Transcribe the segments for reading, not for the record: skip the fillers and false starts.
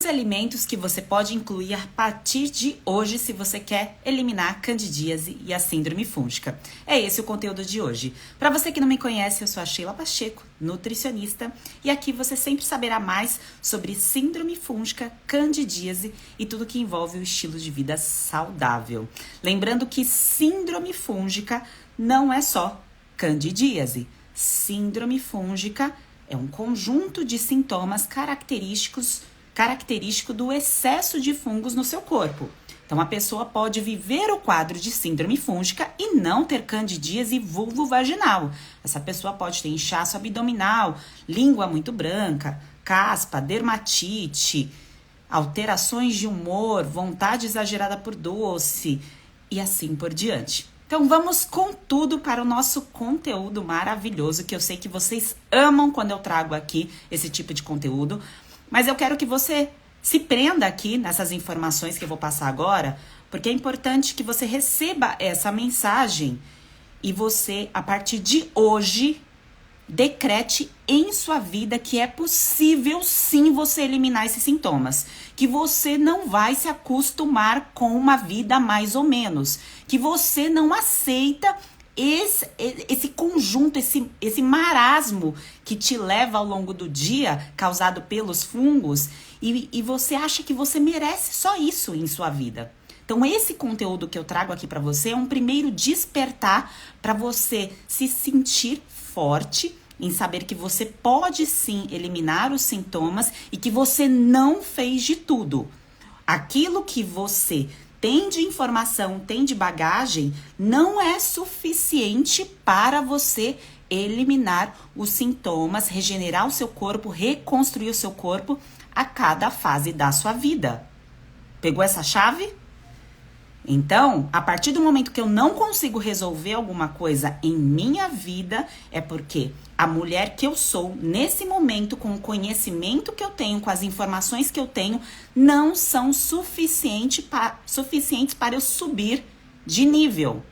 alimentos que você pode incluir a partir de hoje se você quer eliminar a candidíase e a síndrome fúngica. É esse o conteúdo de hoje. Para você que não me conhece, eu sou a Sheila Pacheco, nutricionista, e aqui você sempre saberá mais sobre síndrome fúngica, candidíase e tudo que envolve o estilo de vida saudável. Lembrando que síndrome fúngica não é só candidíase. Síndrome fúngica é um conjunto de sintomas característico do excesso de fungos no seu corpo. Então, a pessoa pode viver o quadro de síndrome fúngica e não ter candidíase vulvovaginal. Essa pessoa pode ter inchaço abdominal, língua muito branca, caspa, dermatite, alterações de humor, vontade exagerada por doce e assim por diante. Então, vamos com tudo para o nosso conteúdo maravilhoso, que eu sei que vocês amam quando eu trago aqui esse tipo de conteúdo. Mas eu quero que você se prenda aqui nessas informações que eu vou passar agora, porque é importante que você receba essa mensagem e você, a partir de hoje, decrete em sua vida que é possível sim você eliminar esses sintomas, que você não vai se acostumar com uma vida mais ou menos, que você não aceita esse conjunto, esse marasmo que te leva ao longo do dia, causado pelos fungos, e você acha que você merece só isso em sua vida. Então, esse conteúdo que eu trago aqui para você é um primeiro despertar para você se sentir forte, em saber que você pode sim eliminar os sintomas e que você não fez de tudo. Aquilo que você tem de informação, tem de bagagem, não é suficiente para você eliminar os sintomas, regenerar o seu corpo, reconstruir o seu corpo a cada fase da sua vida. Pegou essa chave? Então, a partir do momento que eu não consigo resolver alguma coisa em minha vida, é porque a mulher que eu sou, nesse momento, com o conhecimento que eu tenho, com as informações que eu tenho, não são suficientes para eu subir de nível.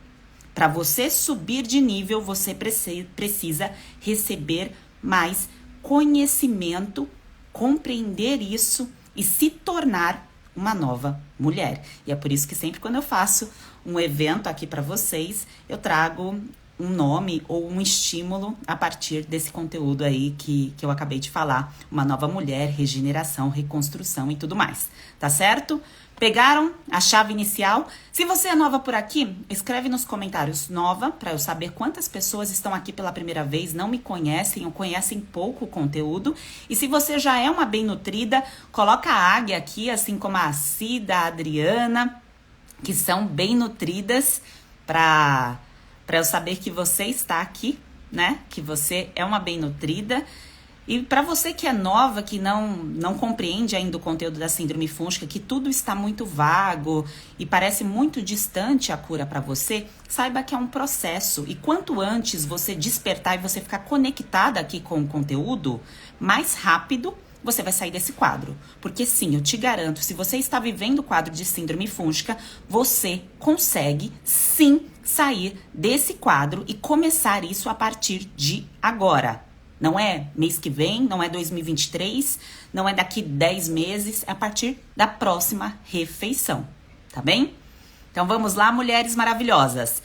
Para você subir de nível, você precisa receber mais conhecimento, compreender isso e se tornar uma nova mulher. E é por isso que sempre quando eu faço um evento aqui para vocês, eu trago um nome ou um estímulo a partir desse conteúdo aí que eu acabei de falar. Uma nova mulher, regeneração, reconstrução e tudo mais. Tá certo? Pegaram a chave inicial? Se você é nova por aqui, escreve nos comentários nova, para eu saber quantas pessoas estão aqui pela primeira vez, não me conhecem ou conhecem pouco o conteúdo. E se você já é uma bem nutrida, coloca a águia aqui, assim como a Cida, a Adriana, que são bem nutridas, para eu saber que você está aqui, né? Que você é uma bem nutrida. E para você que é nova, que não compreende ainda o conteúdo da síndrome fúngica, que tudo está muito vago e parece muito distante a cura para você, saiba que é um processo. E quanto antes você despertar e você ficar conectada aqui com o conteúdo, mais rápido você vai sair desse quadro. Porque sim, eu te garanto, se você está vivendo o quadro de síndrome fúngica, você consegue sim sair desse quadro e começar isso a partir de agora. Não é mês que vem, não é 2023, não é daqui 10 meses, é a partir da próxima refeição, tá bem? Então vamos lá, mulheres maravilhosas.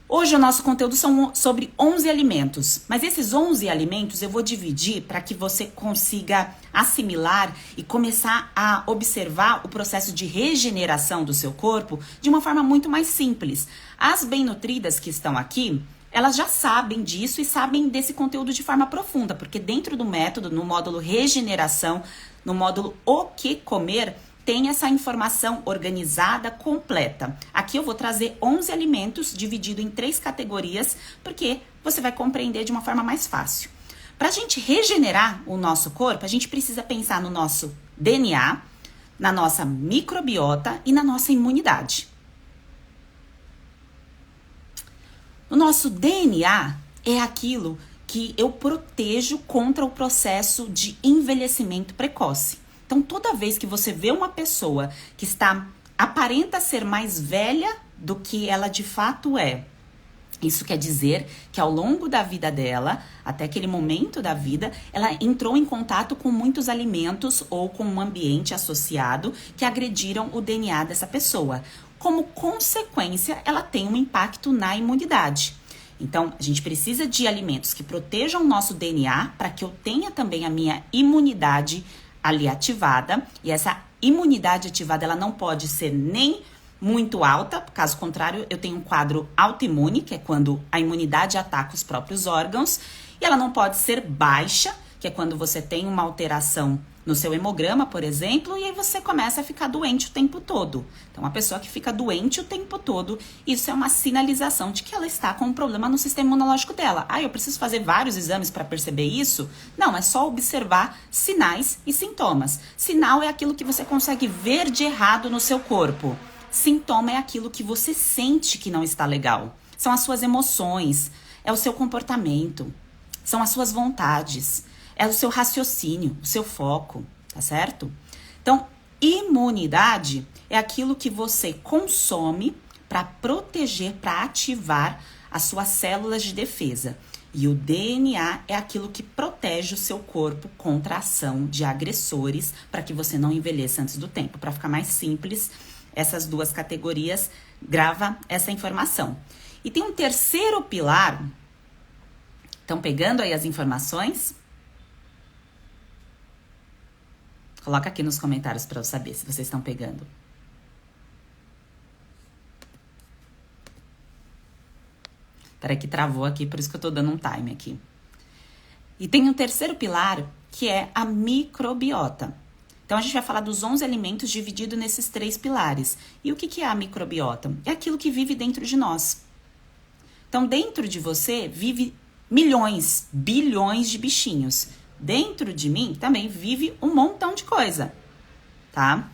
Hoje o nosso conteúdo são sobre 11 alimentos, mas esses 11 alimentos eu vou dividir para que você consiga assimilar e começar a observar o processo de regeneração do seu corpo de uma forma muito mais simples. As bem-nutridas que estão aqui, elas já sabem disso e sabem desse conteúdo de forma profunda, porque dentro do método, no módulo regeneração, no módulo o que comer, tem essa informação organizada, completa. Aqui eu vou trazer 11 alimentos dividido em 3 categorias, porque você vai compreender de uma forma mais fácil. Para a gente regenerar o nosso corpo, a gente precisa pensar no nosso DNA, na nossa microbiota e na nossa imunidade. O nosso DNA é aquilo que eu protejo contra o processo de envelhecimento precoce. Então, toda vez que você vê uma pessoa que aparenta ser mais velha do que ela de fato é, Isso quer dizer que ao longo da vida dela, até aquele momento da vida, ela entrou em contato com muitos alimentos ou com um ambiente associado que agrediram o DNA dessa pessoa. Como consequência, ela tem um impacto na imunidade. Então, a gente precisa de alimentos que protejam o nosso DNA para que eu tenha também a minha imunidade ali ativada. E essa imunidade ativada, ela não pode ser nem muito alta, caso contrário, eu tenho um quadro autoimune, que é quando a imunidade ataca os próprios órgãos, e ela não pode ser baixa, que é quando você tem uma alteração no seu hemograma, por exemplo, e aí você começa a ficar doente o tempo todo. Então, uma pessoa que fica doente o tempo todo, isso é uma sinalização de que ela está com um problema no sistema imunológico dela. Ah, eu preciso fazer vários exames para perceber isso? Não, é só observar sinais e sintomas. Sinal é aquilo que você consegue ver de errado no seu corpo. Sintoma é aquilo que você sente que não está legal. São as suas emoções, é o seu comportamento, são as suas vontades, é o seu raciocínio, o seu foco, tá certo? Então, imunidade é aquilo que você consome para proteger, para ativar as suas células de defesa. E o DNA é aquilo que protege o seu corpo contra a ação de agressores para que você não envelheça antes do tempo. Para ficar mais simples, essas duas categorias, grava essa informação. E tem um terceiro pilar. Estão pegando aí as informações? Coloca aqui nos comentários para eu saber se vocês estão pegando. Peraí que travou aqui, por isso que eu tô dando um time aqui. E tem um terceiro pilar, que é a microbiota. Então, a gente vai falar dos 11 alimentos divididos nesses 3 pilares. E o que é a microbiota? É aquilo que vive dentro de nós. Então, dentro de você vive milhões, bilhões de bichinhos. Dentro de mim também vive um montão de coisa, tá?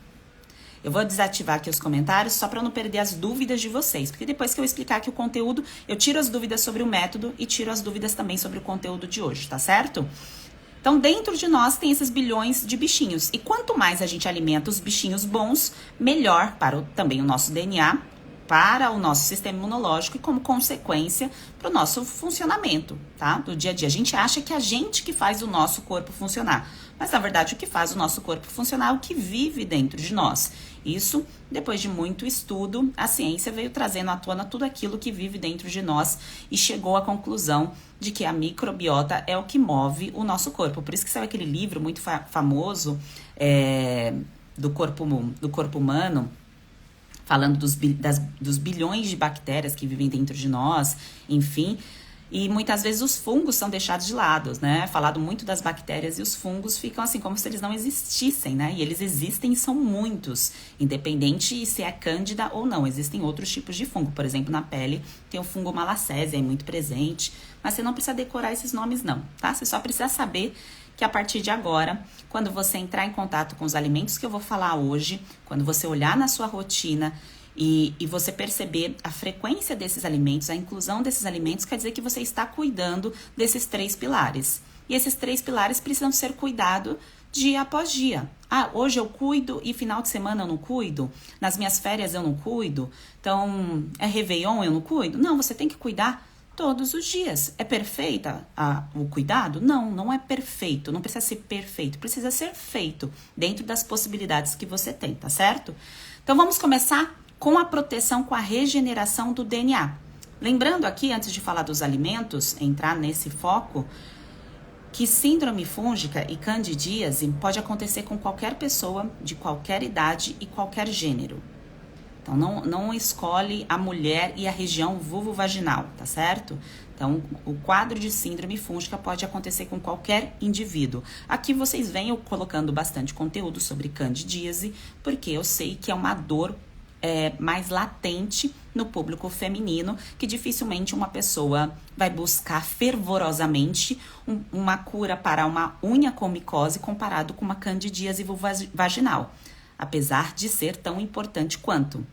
Eu vou desativar aqui os comentários só para não perder as dúvidas de vocês. Porque depois que eu explicar aqui o conteúdo, eu tiro as dúvidas sobre o método e tiro as dúvidas também sobre o conteúdo de hoje, tá certo? Então, dentro de nós tem esses bilhões de bichinhos. E quanto mais a gente alimenta os bichinhos bons, melhor para também o nosso DNA, para o nosso sistema imunológico e, como consequência, para o nosso funcionamento, tá? Do dia a dia. A gente acha que é a gente que faz o nosso corpo funcionar. Mas, na verdade, o que faz o nosso corpo funcionar é o que vive dentro de nós. Isso, depois de muito estudo, a ciência veio trazendo à tona tudo aquilo que vive dentro de nós e chegou à conclusão de que a microbiota é o que move o nosso corpo. Por isso que saiu aquele livro muito famoso do corpo humano, falando dos bilhões de bactérias que vivem dentro de nós, enfim. E muitas vezes os fungos são deixados de lado, né? Falado muito das bactérias e os fungos ficam assim como se eles não existissem, né? E eles existem e são muitos, independente se é cândida ou não. Existem outros tipos de fungo. Por exemplo, na pele tem o fungo malacésia, é muito presente. Mas você não precisa decorar esses nomes não, tá? Você só precisa saber que a partir de agora, quando você entrar em contato com os alimentos que eu vou falar hoje, quando você olhar na sua rotina e você perceber a frequência desses alimentos, a inclusão desses alimentos, quer dizer que você está cuidando desses 3 pilares. E esses 3 pilares precisam ser cuidados dia após dia. Ah, hoje eu cuido e final de semana eu não cuido? Nas minhas férias eu não cuido? Então, é Réveillon eu não cuido? Não, você tem que cuidar todos os dias. É perfeita o cuidado? Não, não é perfeito. Não precisa ser perfeito. Precisa ser feito dentro das possibilidades que você tem, tá certo? Então, vamos começar com a proteção, com a regeneração do DNA. Lembrando aqui, antes de falar dos alimentos, entrar nesse foco, que síndrome fúngica e candidíase pode acontecer com qualquer pessoa, de qualquer idade e qualquer gênero. Então, não escolhe a mulher e a região vulvovaginal, tá certo? Então, o quadro de síndrome fúngica pode acontecer com qualquer indivíduo. Aqui vocês veem eu colocando bastante conteúdo sobre candidíase, porque eu sei que é uma dor mais latente no público feminino, que dificilmente uma pessoa vai buscar fervorosamente uma cura para uma unha com micose comparado com uma candidíase vulvovaginal, apesar de ser tão importante quanto,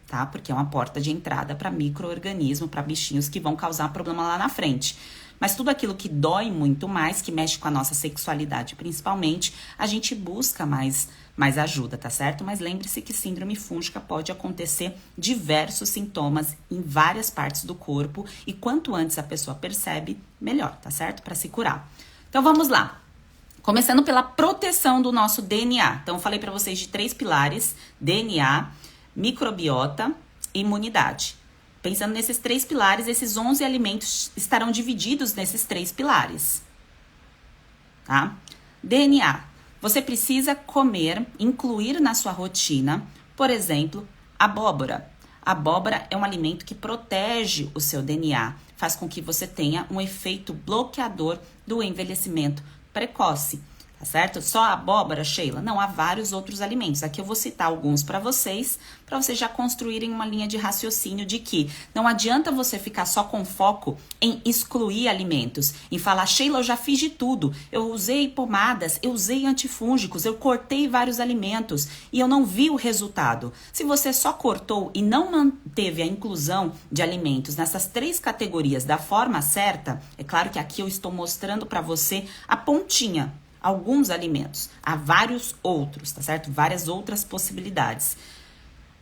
tá? Porque é uma porta de entrada para micro-organismo, para bichinhos que vão causar problema lá na frente. Mas tudo aquilo que dói muito mais, que mexe com a nossa sexualidade principalmente, a gente busca mais ajuda, tá certo? Mas lembre-se que síndrome fúngica pode acontecer diversos sintomas em várias partes do corpo e quanto antes a pessoa percebe, melhor, tá certo? Para se curar. Então vamos lá. Começando pela proteção do nosso DNA. Então eu falei para vocês de 3 pilares: DNA, microbiota e imunidade. Pensando nesses 3 pilares, esses 11 alimentos estarão divididos nesses 3 pilares, tá? DNA. Você precisa comer, incluir na sua rotina, por exemplo, abóbora. Abóbora é um alimento que protege o seu DNA, faz com que você tenha um efeito bloqueador do envelhecimento precoce. Tá certo? Só a abóbora, Sheila? Não, há vários outros alimentos. Aqui eu vou citar alguns para vocês já construírem uma linha de raciocínio de que não adianta você ficar só com foco em excluir alimentos, em falar, Sheila, eu já fiz de tudo. Eu usei pomadas, eu usei antifúngicos, eu cortei vários alimentos e eu não vi o resultado. Se você só cortou e não manteve a inclusão de alimentos nessas 3 categorias da forma certa, é claro que aqui eu estou mostrando para você a pontinha. Alguns alimentos, há vários outros, tá certo? Várias outras possibilidades.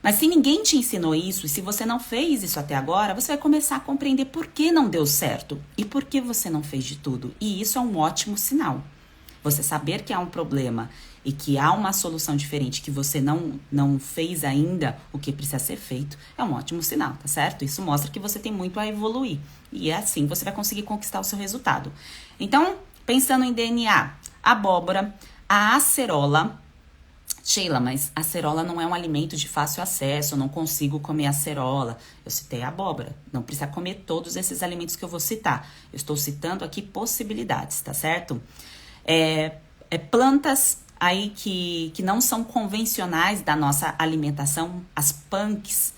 Mas se ninguém te ensinou isso, e se você não fez isso até agora, você vai começar a compreender por que não deu certo e por que você não fez de tudo. E isso é um ótimo sinal. Você saber que há um problema e que há uma solução diferente, que você não fez ainda o que precisa ser feito, é um ótimo sinal, tá certo? Isso mostra que você tem muito a evoluir. E é assim você vai conseguir conquistar o seu resultado. Então, pensando em DNA, abóbora, a acerola. Sheila, mas a acerola não é um alimento de fácil acesso, eu não consigo comer acerola. Eu citei a abóbora, não precisa comer todos esses alimentos que eu vou citar. Eu estou citando aqui possibilidades, tá certo? Plantas aí que não são convencionais da nossa alimentação, as punks.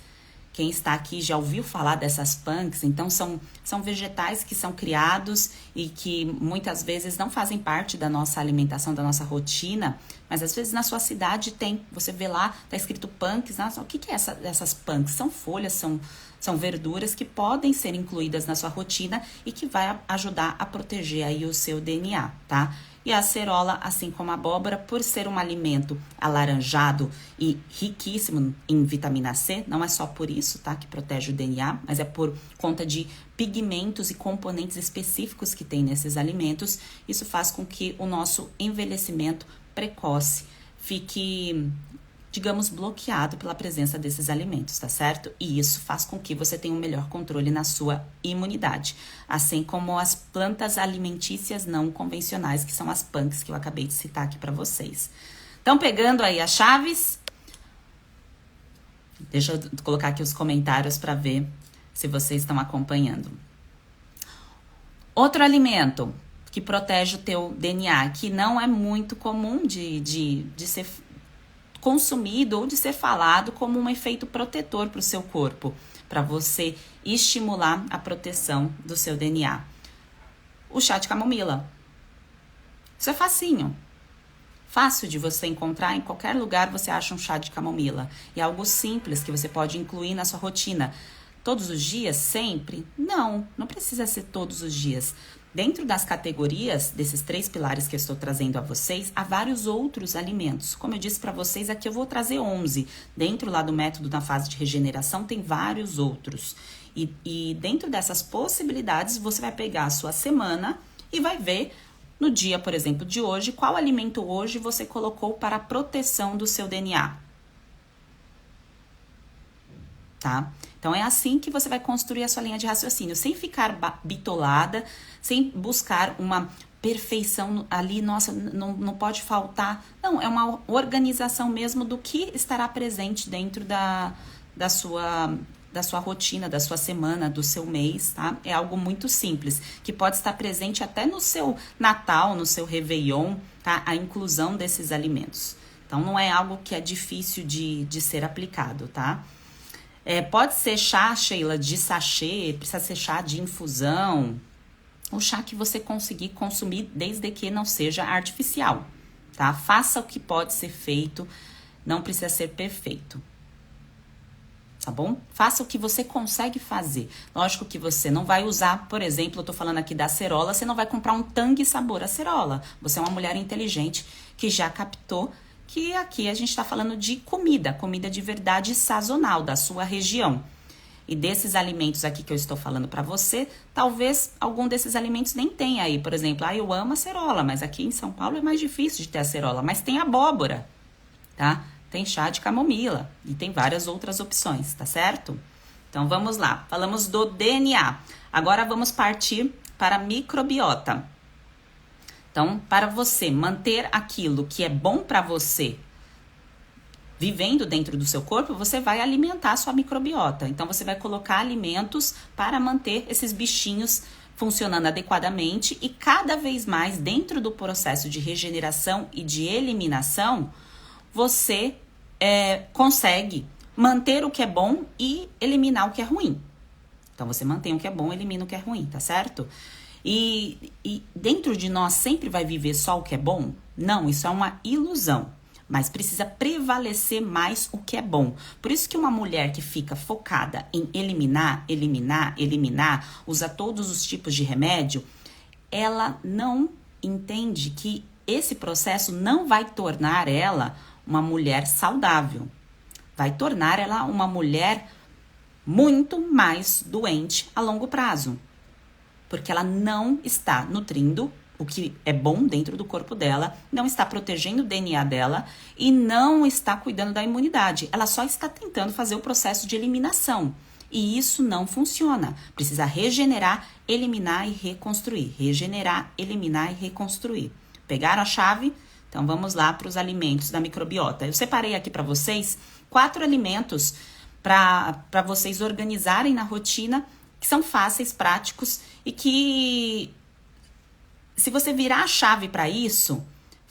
Quem está aqui já ouviu falar dessas punks? Então, são vegetais que são criados e que muitas vezes não fazem parte da nossa alimentação, da nossa rotina, mas às vezes na sua cidade tem, você vê lá, tá escrito punks. Nossa, o que é essas punks? São folhas, são verduras que podem ser incluídas na sua rotina e que vai ajudar a proteger aí o seu DNA, tá? E a acerola, assim como a abóbora, por ser um alimento alaranjado e riquíssimo em vitamina C, não é só por isso, tá, que protege o DNA, mas é por conta de pigmentos e componentes específicos que tem nesses alimentos. Isso faz com que o nosso envelhecimento precoce fique, digamos, bloqueado pela presença desses alimentos, tá certo? E isso faz com que você tenha um melhor controle na sua imunidade, assim como as plantas alimentícias não convencionais, que são as punks que eu acabei de citar aqui para vocês. Então, pegando aí as chaves, deixa eu colocar aqui os comentários para ver se vocês estão acompanhando. Outro alimento que protege o teu DNA, que não é muito comum de ser consumido ou de ser falado como um efeito protetor para o seu corpo, para você estimular a proteção do seu DNA. O chá de camomila. Isso é facinho. Fácil de você encontrar, em qualquer lugar você acha um chá de camomila. É algo simples que você pode incluir na sua rotina. Todos os dias? Sempre? Não precisa ser todos os dias. Dentro das categorias desses 3 pilares que eu estou trazendo a vocês, há vários outros alimentos. Como eu disse para vocês, aqui eu vou trazer 11. Dentro lá do método na fase de regeneração, tem vários outros. E dentro dessas possibilidades, você vai pegar a sua semana e vai ver, no dia, por exemplo, de hoje, qual alimento hoje você colocou para a proteção do seu DNA. Tá? Então, é assim que você vai construir a sua linha de raciocínio, sem ficar bitolada, sem buscar uma perfeição ali, nossa, não pode faltar. Não, é uma organização mesmo do que estará presente dentro da sua rotina, da sua semana, do seu mês, tá? É algo muito simples, que pode estar presente até no seu Natal, no seu Réveillon, tá? A inclusão desses alimentos. Então, não é algo que é difícil de ser aplicado, tá? Pode ser chá, Sheila, de sachê, precisa ser chá de infusão, o chá que você conseguir consumir, desde que não seja artificial, tá? Faça o que pode ser feito, não precisa ser perfeito. tá bom? Faça o que você consegue fazer. Lógico que você não vai usar, por exemplo, eu tô falando aqui da acerola, você não vai comprar um Tang sabor acerola. Você é uma mulher inteligente que já captou que aqui a gente tá falando de comida de verdade sazonal da sua região. E desses alimentos aqui que eu estou falando para você, talvez algum desses alimentos nem tenha aí. Por exemplo, eu amo acerola, mas aqui em São Paulo é mais difícil de ter acerola, mas tem abóbora, tá? Tem chá de camomila e tem várias outras opções, tá certo? Então vamos lá, falamos do DNA. Agora vamos partir para a microbiota. Então, para você manter aquilo que é bom para você vivendo dentro do seu corpo, você vai alimentar a sua microbiota. Então, você vai colocar alimentos para manter esses bichinhos funcionando adequadamente e cada vez mais dentro do processo de regeneração e de eliminação, você consegue manter o que é bom e eliminar o que é ruim. Então, você mantém o que é bom e elimina o que é ruim, tá certo? E dentro de nós sempre vai viver só o que é bom? Não, isso é uma ilusão. Mas precisa prevalecer mais o que é bom. Por isso que uma mulher que fica focada em eliminar, usa todos os tipos de remédio, ela não entende que esse processo não vai tornar ela uma mulher saudável. Vai tornar ela uma mulher muito mais doente a longo prazo. Porque ela não está nutrindo o que é bom dentro do corpo dela, não está protegendo o DNA dela e não está cuidando da imunidade. Ela só está tentando fazer o processo de eliminação. E isso não funciona. Precisa regenerar, eliminar e reconstruir. Regenerar, eliminar e reconstruir. Pegaram a chave? Então vamos lá para os alimentos da microbiota. Eu separei aqui para vocês 4 alimentos para vocês organizarem na rotina, que são fáceis, práticos e que, se você virar a chave para isso,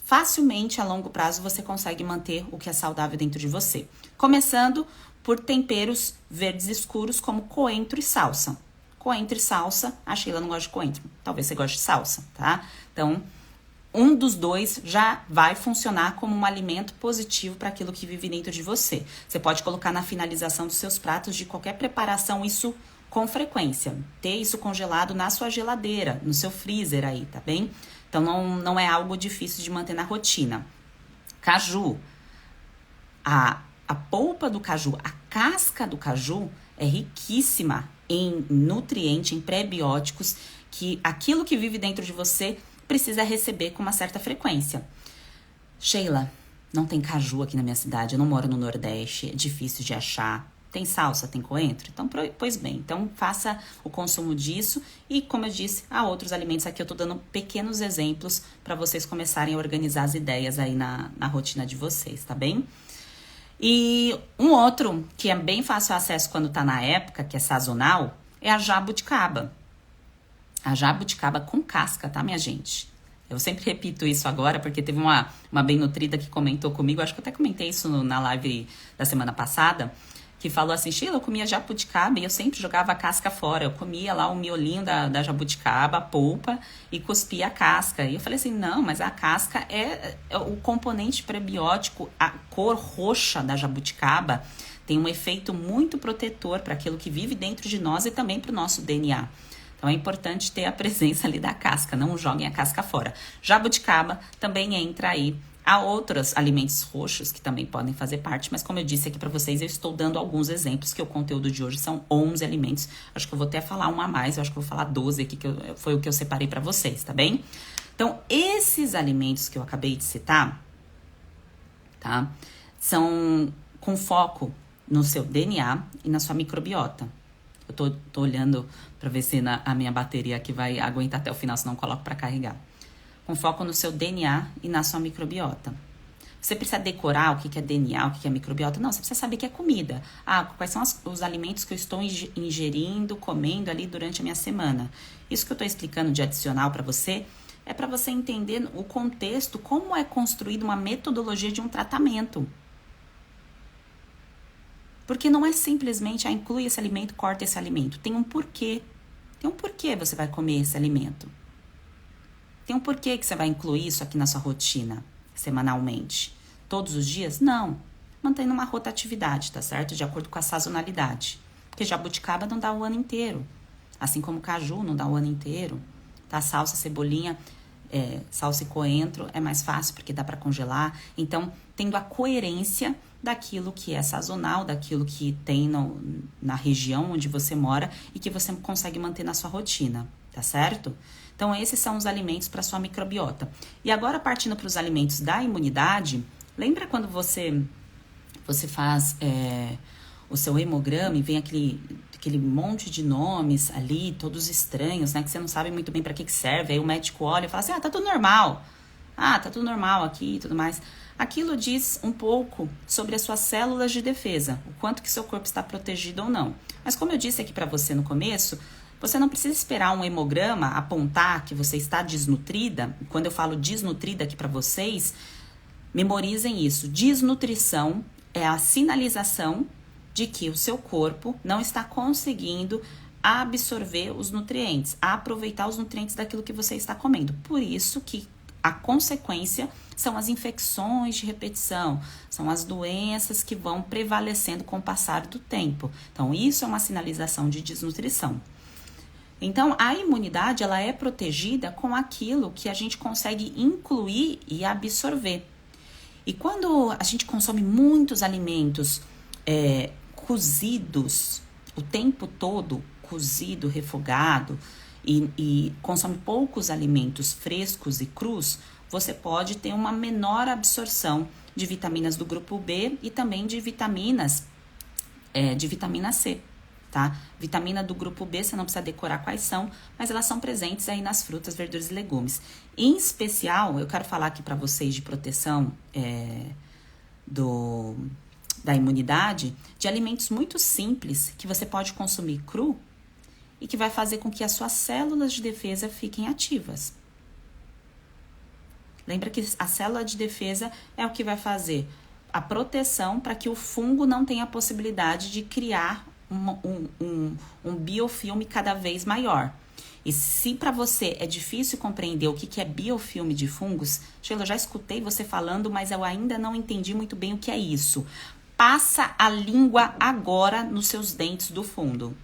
facilmente a longo prazo você consegue manter o que é saudável dentro de você. Começando por temperos verdes escuros como coentro e salsa. Coentro e salsa, a Sheila não gosta de coentro, talvez você goste de salsa, tá? Então, um dos dois já vai funcionar como um alimento positivo para aquilo que vive dentro de você. Você pode colocar na finalização dos seus pratos de qualquer preparação isso com frequência. Ter isso congelado na sua geladeira, no seu freezer aí, tá bem? Então, não é algo difícil de manter na rotina. Caju. A polpa do caju, a casca do caju é riquíssima em nutrientes, em pré-bióticos, que aquilo que vive dentro de você precisa receber com uma certa frequência. Sheila, não tem caju aqui na minha cidade, eu não moro no Nordeste, é difícil de achar. Tem salsa, tem coentro? Então, pois bem, então faça o consumo disso e, como eu disse, há outros alimentos aqui, eu tô dando pequenos exemplos para vocês começarem a organizar as ideias aí na rotina de vocês, tá bem? E um outro que é bem fácil acesso quando tá na época, que é sazonal, é a jabuticaba. A jabuticaba com casca, tá, minha gente? Eu sempre repito isso agora, porque teve uma bem nutrida que comentou comigo, acho que eu até comentei isso na live da semana passada, que falou assim, Sheila, eu comia jabuticaba e eu sempre jogava a casca fora. Eu comia lá o miolinho da jabuticaba, a polpa, e cuspia a casca. E eu falei assim, não, mas a casca é o componente prebiótico, a cor roxa da jabuticaba tem um efeito muito protetor para aquilo que vive dentro de nós e também para o nosso DNA. Então é importante ter a presença ali da casca, não joguem a casca fora. Jabuticaba também entra aí. Há outros alimentos roxos que também podem fazer parte, mas como eu disse aqui para vocês, eu estou dando alguns exemplos, que o conteúdo de hoje são 11 alimentos. Acho que eu vou até falar um a mais, eu acho que eu vou falar 12 aqui, foi o que eu separei para vocês, tá bem? Então, esses alimentos que eu acabei de citar, tá? São com foco no seu DNA e na sua microbiota. Eu tô olhando para ver se a minha bateria aqui vai aguentar até o final, senão eu coloco para carregar. Com foco no seu DNA e na sua microbiota. Você precisa decorar o que é DNA, o que é microbiota? Não, você precisa saber que é comida. Quais são os alimentos que eu estou ingerindo, comendo ali durante a minha semana. Isso que eu estou explicando de adicional para você é para você entender o contexto, como é construída uma metodologia de um tratamento. Porque não é simplesmente, inclui esse alimento, corta esse alimento. Tem um porquê. Tem um porquê você vai comer esse alimento. Tem um porquê que você vai incluir isso aqui na sua rotina, semanalmente. Todos os dias? Não. mantendo uma rotatividade, tá certo? De acordo com a sazonalidade. Porque jabuticaba não dá o ano inteiro. Assim como caju não dá o ano inteiro. Tá? Salsa, cebolinha, salsa e coentro é mais fácil porque dá para congelar. Então, tendo a coerência daquilo que é sazonal, daquilo que tem na região onde você mora e que você consegue manter na sua rotina, tá certo? Então, esses são os alimentos para sua microbiota. E agora, partindo para os alimentos da imunidade, lembra quando você faz o seu hemograma e vem aquele monte de nomes ali, todos estranhos, né? Que você não sabe muito bem para que serve. Aí o médico olha e fala assim, tá tudo normal. Tá tudo normal aqui e tudo mais. Aquilo diz um pouco sobre as suas células de defesa, o quanto que seu corpo está protegido ou não. Mas como eu disse aqui para você no começo, você não precisa esperar um hemograma apontar que você está desnutrida. Quando eu falo desnutrida aqui para vocês, memorizem isso. Desnutrição é a sinalização de que o seu corpo não está conseguindo absorver os nutrientes, aproveitar os nutrientes daquilo que você está comendo. Por isso que a consequência são as infecções de repetição, são as doenças que vão prevalecendo com o passar do tempo. Então, isso é uma sinalização de desnutrição. Então, a imunidade, ela é protegida com aquilo que a gente consegue incluir e absorver. E quando a gente consome muitos alimentos cozidos, o tempo todo, cozido, refogado, e consome poucos alimentos frescos e crus, você pode ter uma menor absorção de vitaminas do grupo B e também de vitamina C, tá? Vitamina do grupo B, você não precisa decorar quais são, mas elas são presentes aí nas frutas, verduras e legumes. Em especial, eu quero falar aqui para vocês de proteção da imunidade, de alimentos muito simples que você pode consumir cru e que vai fazer com que as suas células de defesa fiquem ativas. Lembra que a célula de defesa é o que vai fazer a proteção para que o fungo não tenha a possibilidade de criar um biofilme cada vez maior. E se para você é difícil compreender o que é biofilme de fungos, Sheila, eu já escutei você falando, mas eu ainda não entendi muito bem o que é isso. Passa a língua agora nos seus dentes do fundo.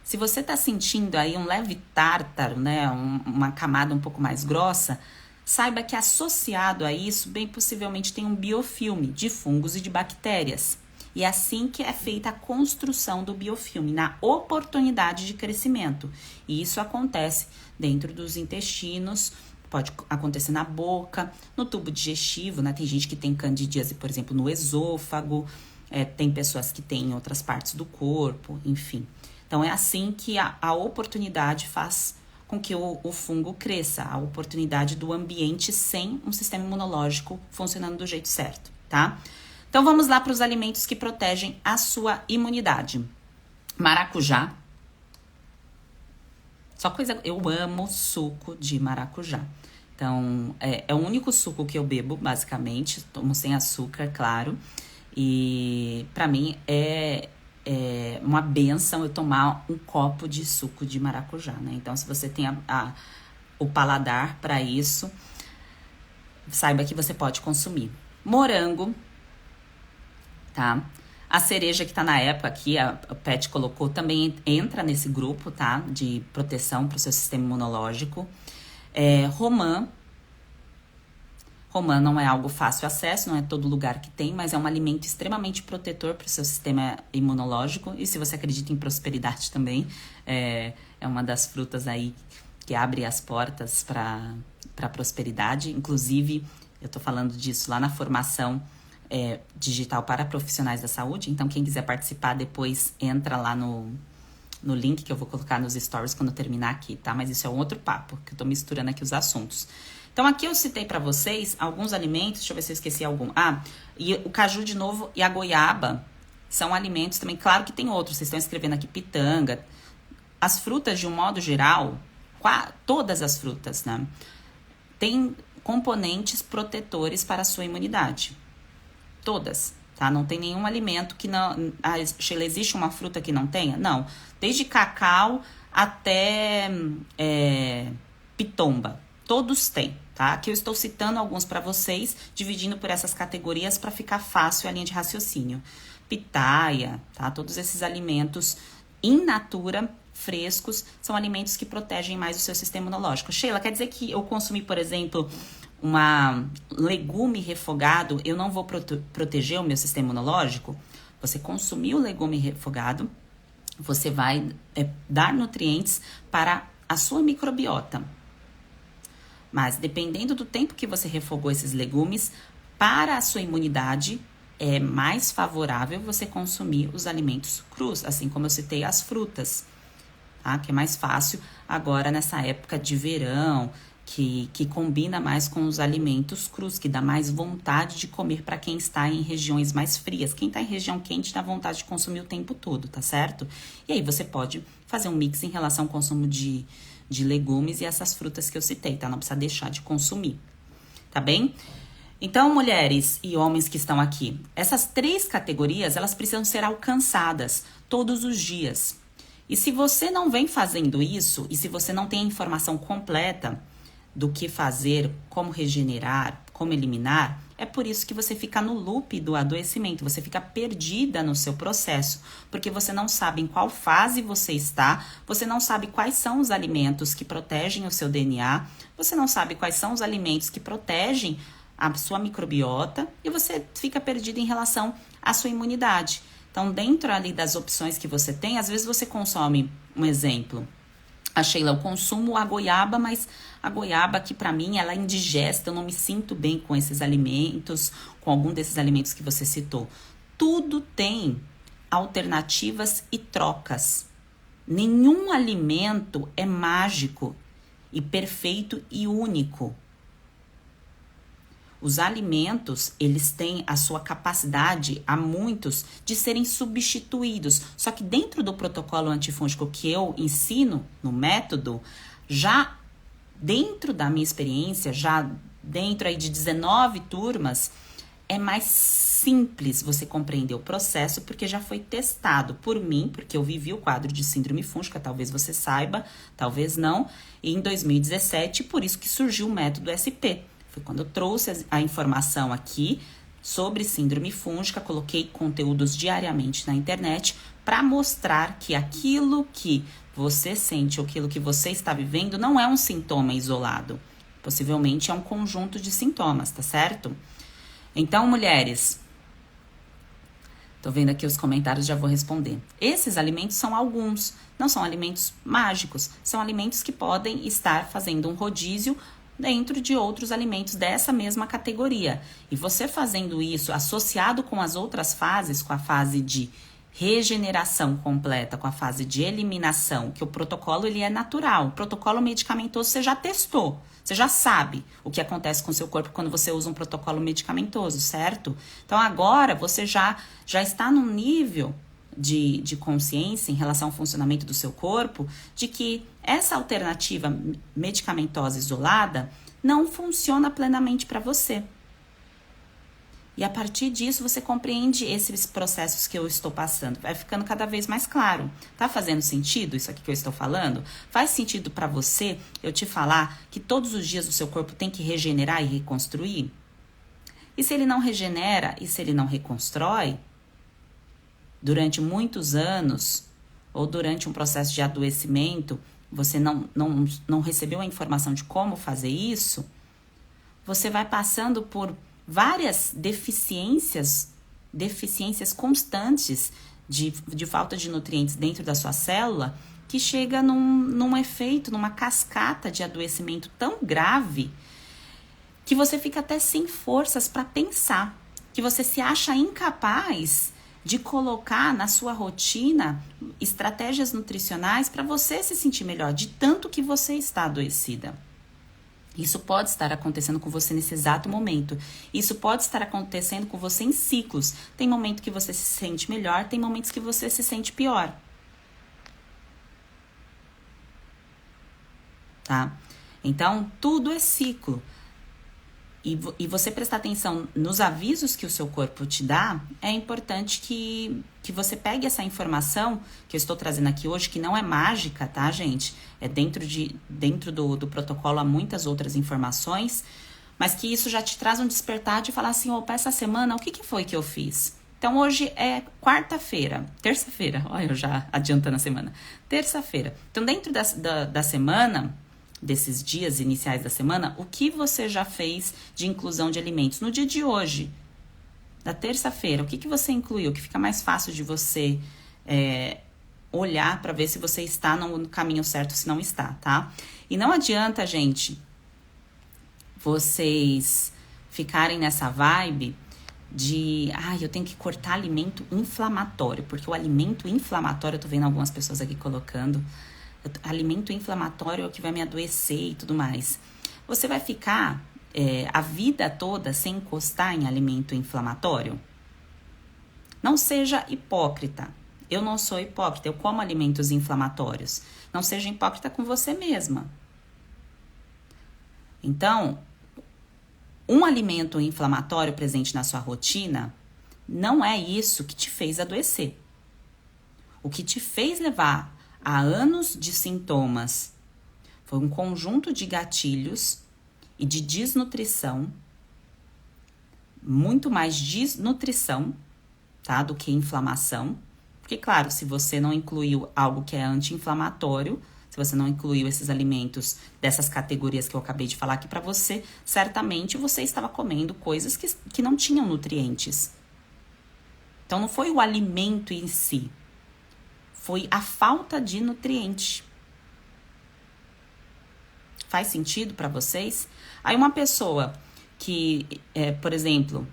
Se você está sentindo aí um leve tártaro, né, uma camada um pouco mais grossa, saiba que associado a isso, bem possivelmente tem um biofilme de fungos e de bactérias. E é assim que é feita a construção do biofilme, na oportunidade de crescimento. E isso acontece dentro dos intestinos, pode acontecer na boca, no tubo digestivo, né? Tem gente que tem candidíase, por exemplo, no esôfago, tem pessoas que têm em outras partes do corpo, enfim. Então, é assim que a oportunidade faz com que o fungo cresça, a oportunidade do ambiente sem um sistema imunológico funcionando do jeito certo, tá? Então, vamos lá para os alimentos que protegem a sua imunidade. Maracujá. Eu amo suco de maracujá. Então, é o único suco que eu bebo, basicamente. Tomo sem açúcar, claro. E, para mim, é uma benção eu tomar um copo de suco de maracujá, né? Então, se você tem o paladar para isso, saiba que você pode consumir. Morango, tá? A cereja que tá na época aqui, a Pet colocou, também entra nesse grupo, tá? De proteção para o seu sistema imunológico. Romã. Romã não é algo fácil acesso, não é todo lugar que tem, mas é um alimento extremamente protetor para o seu sistema imunológico. E se você acredita em prosperidade também, é uma das frutas aí que abre as portas para a prosperidade. Inclusive, eu tô falando disso lá na formação digital para profissionais da saúde. Então, quem quiser participar depois, entra lá no link que eu vou colocar nos stories quando eu terminar aqui, tá? Mas isso é um outro papo, que eu tô misturando aqui os assuntos. Então, aqui eu citei para vocês alguns alimentos, deixa eu ver se eu esqueci algum. E o caju de novo e a goiaba são alimentos também, claro que tem outros, vocês estão escrevendo aqui pitanga. As frutas, de um modo geral, todas as frutas, né? Tem componentes protetores para a sua imunidade. Todas, tá? Não tem nenhum alimento que não... Sheila, existe uma fruta que não tenha? Não. Desde cacau até pitomba. Todos têm, tá? Aqui eu estou citando alguns para vocês, dividindo por essas categorias para ficar fácil a linha de raciocínio. Pitaia, tá? Todos esses alimentos in natura, frescos, são alimentos que protegem mais o seu sistema imunológico. Sheila, quer dizer que eu consumir, por exemplo, uma legume refogado, eu não vou proteger o meu sistema imunológico? Você consumir o legume refogado, você vai dar nutrientes para a sua microbiota. Mas dependendo do tempo que você refogou esses legumes, para a sua imunidade é mais favorável você consumir os alimentos crus, assim como eu citei as frutas, tá? Que é mais fácil agora nessa época de verão, que combina mais com os alimentos crus, que dá mais vontade de comer para quem está em regiões mais frias. Quem está em região quente dá vontade de consumir o tempo todo, tá certo? E aí você pode fazer um mix em relação ao consumo de legumes e essas frutas que eu citei, tá? Não precisa deixar de consumir, tá bem? Então, mulheres e homens que estão aqui, essas 3 categorias, elas precisam ser alcançadas todos os dias. E se você não vem fazendo isso, e se você não tem a informação completa do que fazer, como regenerar, como eliminar, é por isso que você fica no loop do adoecimento, você fica perdida no seu processo, porque você não sabe em qual fase você está, você não sabe quais são os alimentos que protegem o seu DNA, você não sabe quais são os alimentos que protegem a sua microbiota e você fica perdido em relação à sua imunidade. Então, dentro ali das opções que você tem, às vezes você consome, um exemplo, a Sheila, eu consumo a goiaba, mas a goiaba aqui pra mim, ela é indigesta, eu não me sinto bem com esses alimentos, com algum desses alimentos que você citou. Tudo tem alternativas e trocas. Nenhum alimento é mágico e perfeito e único. Os alimentos, eles têm a sua capacidade, há muitos, de serem substituídos. Só que dentro do protocolo antifúngico que eu ensino no método, já dentro da minha experiência, já dentro aí de 19 turmas, é mais simples você compreender o processo, porque já foi testado por mim, porque eu vivi o quadro de síndrome fúngica, talvez você saiba, talvez não, e em 2017, por isso que surgiu o método SP. Foi quando eu trouxe a informação aqui sobre síndrome fúngica, coloquei conteúdos diariamente na internet para mostrar que aquilo que você sente ou aquilo que você está vivendo não é um sintoma isolado. Possivelmente é um conjunto de sintomas, tá certo? Então, mulheres, tô vendo aqui os comentários, já vou responder. Esses alimentos são alguns, não são alimentos mágicos, são alimentos que podem estar fazendo um rodízio dentro de outros alimentos dessa mesma categoria. E você fazendo isso associado com as outras fases, com a fase de regeneração completa, com a fase de eliminação, que o protocolo ele é natural. O protocolo medicamentoso você já testou, você já sabe o que acontece com o seu corpo quando você usa um protocolo medicamentoso, certo? Então agora você já está num nível de consciência em relação ao funcionamento do seu corpo, de que essa alternativa medicamentosa isolada não funciona plenamente para você. E a partir disso você compreende esses processos que eu estou passando. Vai ficando cada vez mais claro. Tá fazendo sentido isso aqui que eu estou falando? Faz sentido para você eu te falar que todos os dias o seu corpo tem que regenerar e reconstruir? E se ele não regenera e se ele não reconstrói, durante muitos anos, ou durante um processo de adoecimento, você não recebeu a informação de como fazer isso, você vai passando por várias deficiências constantes de falta de nutrientes dentro da sua célula, que chega num efeito, numa cascata de adoecimento tão grave, que você fica até sem forças para pensar, que você se acha incapaz de colocar na sua rotina estratégias nutricionais para você se sentir melhor, de tanto que você está adoecida. Isso pode estar acontecendo com você nesse exato momento. Isso pode estar acontecendo com você em ciclos. Tem momento que você se sente melhor, tem momentos que você se sente pior. Tá? Então, tudo é ciclo. E você prestar atenção nos avisos que o seu corpo te dá, é importante que você pegue essa informação que eu estou trazendo aqui hoje, que não é mágica, tá, gente? É dentro do protocolo há muitas outras informações, mas que isso já te traz um despertar de falar assim, opa, essa semana, o que foi que eu fiz? Então, hoje é terça-feira, olha eu já adiantando a semana, terça-feira. Então, dentro da semana, desses dias iniciais da semana, o que você já fez de inclusão de alimentos? No dia de hoje, da terça-feira, o que você incluiu? Que fica mais fácil de você olhar para ver se você está no caminho certo, se não está, tá? E não adianta, gente, vocês ficarem nessa vibe de, eu tenho que cortar alimento inflamatório, porque o alimento inflamatório, eu tô vendo algumas pessoas aqui colocando, alimento inflamatório é o que vai me adoecer e tudo mais. Você vai ficar a vida toda sem encostar em alimento inflamatório? Não seja hipócrita. Eu não sou hipócrita, eu como alimentos inflamatórios. Não seja hipócrita com você mesma. Então, um alimento inflamatório presente na sua rotina não é isso que te fez adoecer. O que te fez levar a anos de sintomas foi um conjunto de gatilhos e de desnutrição, muito mais desnutrição, tá, do que inflamação. Porque, claro, se você não incluiu algo que é anti-inflamatório, se você não incluiu esses alimentos dessas categorias que eu acabei de falar aqui para você, certamente você estava comendo coisas que não tinham nutrientes. Então, não foi o alimento em si, foi a falta de nutriente. Faz sentido para vocês? Aí uma pessoa que, por exemplo,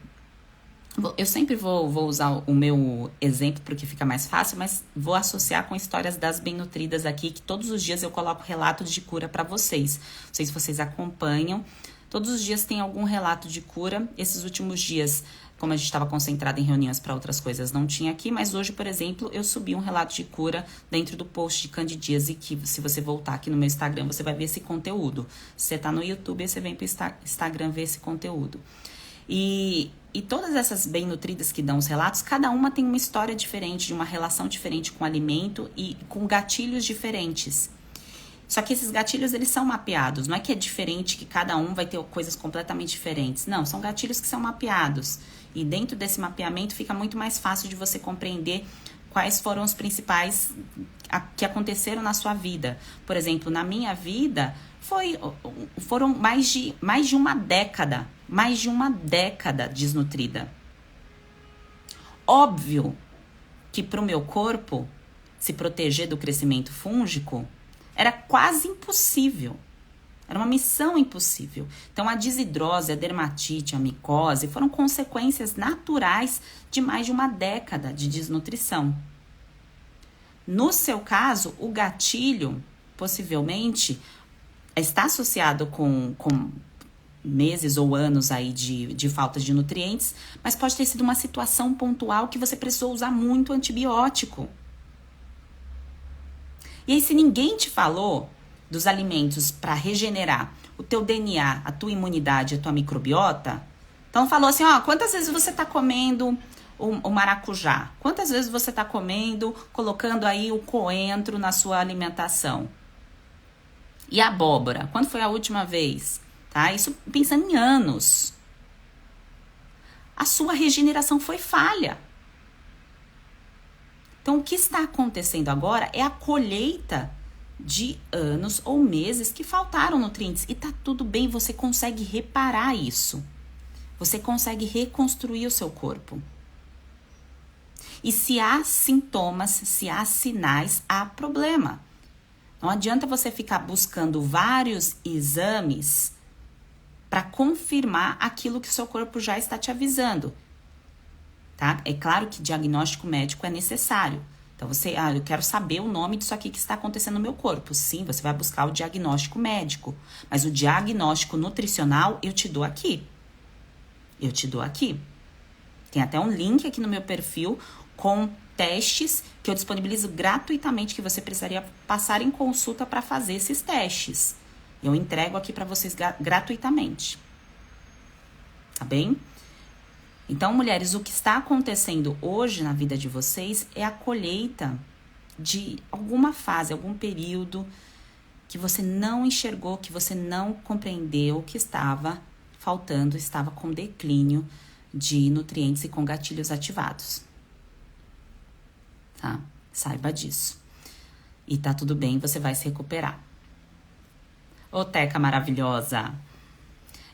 eu sempre vou usar o meu exemplo porque fica mais fácil, mas vou associar com histórias das bem nutridas aqui, que todos os dias eu coloco relatos de cura para vocês. Não sei se vocês acompanham. Todos os dias tem algum relato de cura. Esses últimos dias, como a gente estava concentrado em reuniões para outras coisas, não tinha aqui. Mas hoje, por exemplo, eu subi um relato de cura dentro do post de candidíase, que se você voltar aqui no meu Instagram, você vai ver esse conteúdo. Se você tá no YouTube, você vem pro Instagram ver esse conteúdo. E todas essas bem nutridas que dão os relatos, cada uma tem uma história diferente, de uma relação diferente com o alimento e com gatilhos diferentes. Só que esses gatilhos, eles são mapeados. Não é que é diferente, que cada um vai ter coisas completamente diferentes. Não, são gatilhos que são mapeados. E dentro desse mapeamento fica muito mais fácil de você compreender quais foram os principais que aconteceram na sua vida. Por exemplo, na minha vida, foram mais de uma década desnutrida. Óbvio que para o meu corpo se proteger do crescimento fúngico era quase impossível. Era uma missão impossível. Então, a desidrose, a dermatite, a micose foram consequências naturais de mais de uma década de desnutrição. No seu caso, o gatilho, possivelmente, está associado com meses ou anos aí de falta de nutrientes, mas pode ter sido uma situação pontual que você precisou usar muito antibiótico. E aí, se ninguém te falou dos alimentos para regenerar o teu DNA, a tua imunidade, a tua microbiota, então falou assim, quantas vezes você está comendo o maracujá? Quantas vezes você está comendo, colocando aí o coentro na sua alimentação? E a abóbora? Quando foi a última vez? Tá? Isso pensando em anos. A sua regeneração foi falha. Então, o que está acontecendo agora é a colheita de anos ou meses que faltaram nutrientes. E tá tudo bem, você consegue reparar isso. Você consegue reconstruir o seu corpo. E se há sintomas, se há sinais, há problema. Não adianta você ficar buscando vários exames para confirmar aquilo que o seu corpo já está te avisando. Tá? É claro que diagnóstico médico é necessário. Então, eu quero saber o nome disso aqui que está acontecendo no meu corpo. Sim, você vai buscar o diagnóstico médico. Mas o diagnóstico nutricional eu te dou aqui. Tem até um link aqui no meu perfil com testes que eu disponibilizo gratuitamente, que você precisaria passar em consulta para fazer esses testes. Eu entrego aqui para vocês gratuitamente. bem? Então, mulheres, o que está acontecendo hoje na vida de vocês é a colheita de alguma fase, algum período que você não enxergou, que você não compreendeu, que estava faltando, estava com declínio de nutrientes e com gatilhos ativados. Tá? Saiba disso. E tá tudo bem, você vai se recuperar. Ô, Teca maravilhosa!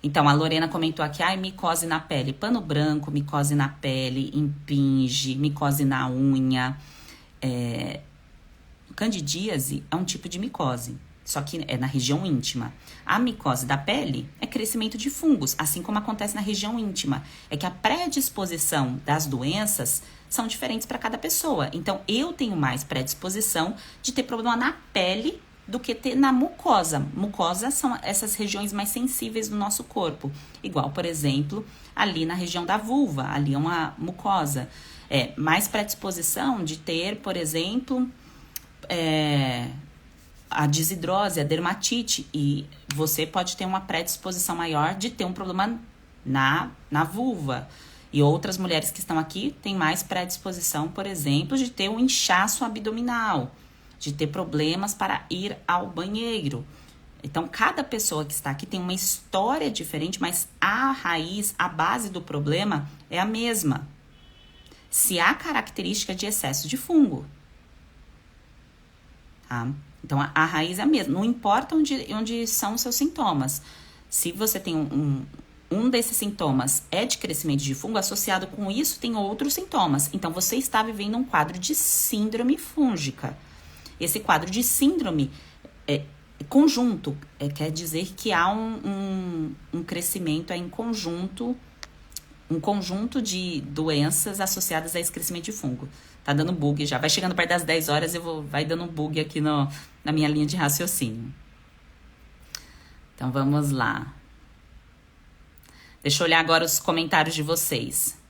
Então, a Lorena comentou aqui, micose na pele, pano branco, micose na pele, impinge, micose na unha. Candidíase é um tipo de micose, só que é na região íntima. A micose da pele é crescimento de fungos, assim como acontece na região íntima. É que a predisposição das doenças são diferentes para cada pessoa. Então, eu tenho mais predisposição de ter problema na pele do que ter na mucosa. Mucosa são essas regiões mais sensíveis do nosso corpo. Igual, por exemplo, ali na região da vulva, ali é uma mucosa. Mais predisposição de ter, por exemplo, a desidrose, a dermatite. E você pode ter uma predisposição maior de ter um problema na vulva. E outras mulheres que estão aqui têm mais predisposição, por exemplo, de ter um inchaço abdominal, de ter problemas para ir ao banheiro. Então, cada pessoa que está aqui tem uma história diferente, mas a raiz, a base do problema é a mesma. Se há característica de excesso de fungo. Tá? Então, a raiz é a mesma. Não importa onde são os seus sintomas. Se você tem um desses sintomas é de crescimento de fungo, associado com isso tem outros sintomas. Então, você está vivendo um quadro de síndrome fúngica. Esse quadro de síndrome é conjunto, quer dizer que há um crescimento em conjunto, um conjunto de doenças associadas a esse crescimento de fungo. Tá dando bug já. Vai chegando perto das 10 horas, vai dando um bug aqui na minha linha de raciocínio. Então, vamos lá. Deixa eu olhar agora os comentários de vocês.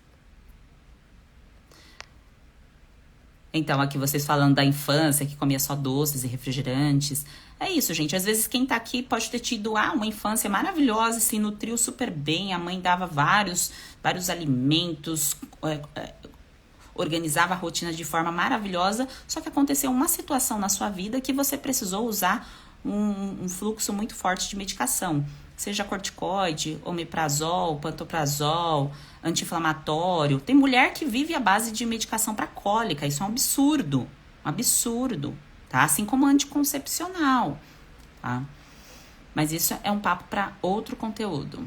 Então, aqui vocês falando da infância, que comia só doces e refrigerantes. É isso, gente. Às vezes quem tá aqui pode ter tido uma infância maravilhosa, se nutriu super bem, a mãe dava vários alimentos, organizava a rotina de forma maravilhosa, só que aconteceu uma situação na sua vida que você precisou usar um fluxo muito forte de medicação. Seja corticoide, omeprazol, pantoprazol, anti-inflamatório. Tem mulher que vive à base de medicação para cólica. Isso é um absurdo, tá? Assim como anticoncepcional, tá? Mas isso é um papo para outro conteúdo.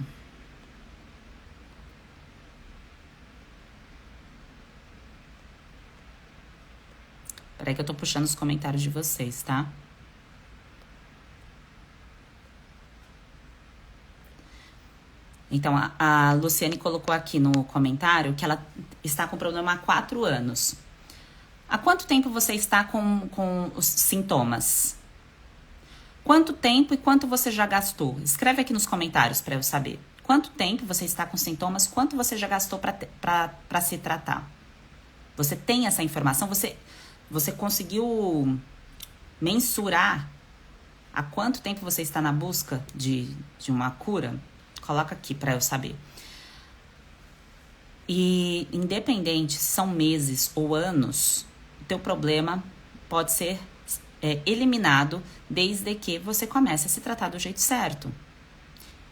Peraí que eu tô puxando os comentários de vocês, tá? Então, a Luciane colocou aqui no comentário que ela está com problema há 4 anos. Há quanto tempo você está com os sintomas? Quanto tempo e quanto você já gastou? Escreve aqui nos comentários para eu saber. Quanto tempo você está com sintomas? Quanto você já gastou para se tratar? Você tem essa informação? Você conseguiu mensurar há quanto tempo você está na busca de uma cura? Coloca aqui para eu saber. E independente se são meses ou anos, o teu problema pode ser eliminado desde que você comece a se tratar do jeito certo.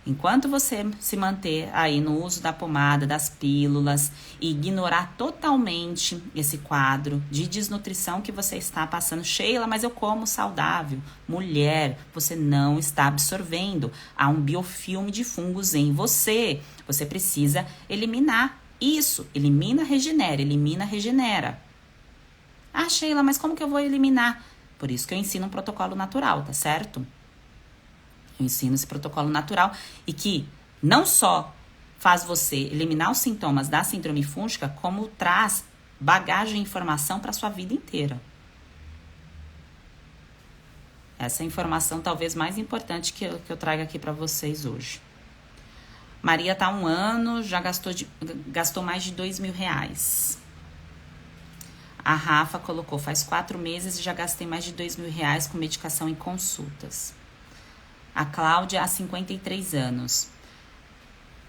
Enquanto você se manter aí no uso da pomada, das pílulas e ignorar totalmente esse quadro de desnutrição que você está passando, Sheila, mas eu como saudável. Mulher, você não está absorvendo. Há um biofilme de fungos em você. Você precisa eliminar isso. Elimina, regenera. Ah, Sheila, mas como que eu vou eliminar? Por isso que eu ensino um protocolo natural, tá certo? Eu ensino esse protocolo natural e que não só faz você eliminar os sintomas da síndrome fúngica, como traz bagagem e informação para a sua vida inteira. Essa é a informação talvez mais importante que eu trago aqui para vocês hoje. Maria tá há 1 ano, já gastou mais de R$2.000. A Rafa colocou, faz 4 meses e já gastei mais de R$2.000 com medicação e consultas. A Cláudia, há 53 anos.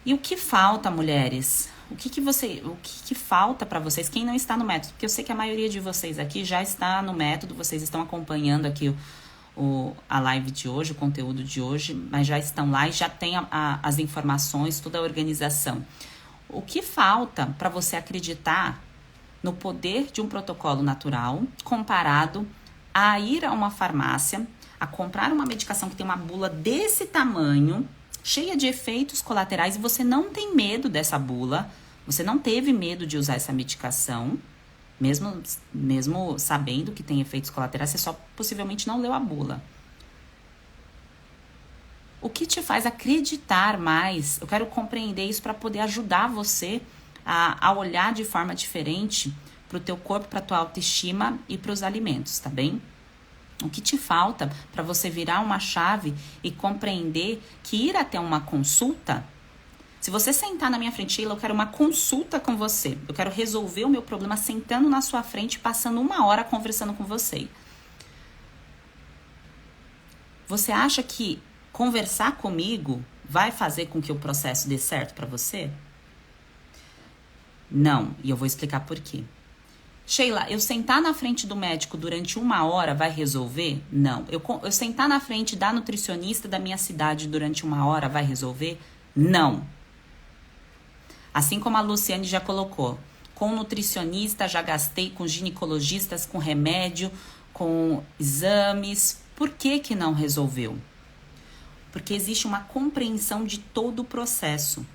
E o que falta, mulheres? O que falta para vocês? Quem não está no método? Porque eu sei que a maioria de vocês aqui já está no método, vocês estão acompanhando aqui a live de hoje, o conteúdo de hoje, mas já estão lá e já tem as informações, toda a organização. O que falta para você acreditar no poder de um protocolo natural comparado a ir a uma farmácia, a comprar uma medicação que tem uma bula desse tamanho, cheia de efeitos colaterais, e você não tem medo dessa bula, você não teve medo de usar essa medicação, mesmo sabendo que tem efeitos colaterais, você só possivelmente não leu a bula. O que te faz acreditar mais? Eu quero compreender isso para poder ajudar você a olhar de forma diferente para o teu corpo, para a tua autoestima e para os alimentos, tá bem? O que te falta para você virar uma chave e compreender que ir até uma consulta, se você sentar na minha frente, Sheila, eu quero uma consulta com você, eu quero resolver o meu problema sentando na sua frente, passando 1 hora conversando com você. Você acha que conversar comigo vai fazer com que o processo dê certo para você? Não, e eu vou explicar por quê. Sheila, eu sentar na frente do médico durante 1 hora vai resolver? Não. Eu sentar na frente da nutricionista da minha cidade durante 1 hora vai resolver? Não. Assim como a Luciane já colocou, com nutricionista já gastei, com ginecologistas, com remédio, com exames. Por que que não resolveu? Porque existe uma compreensão de todo o processo.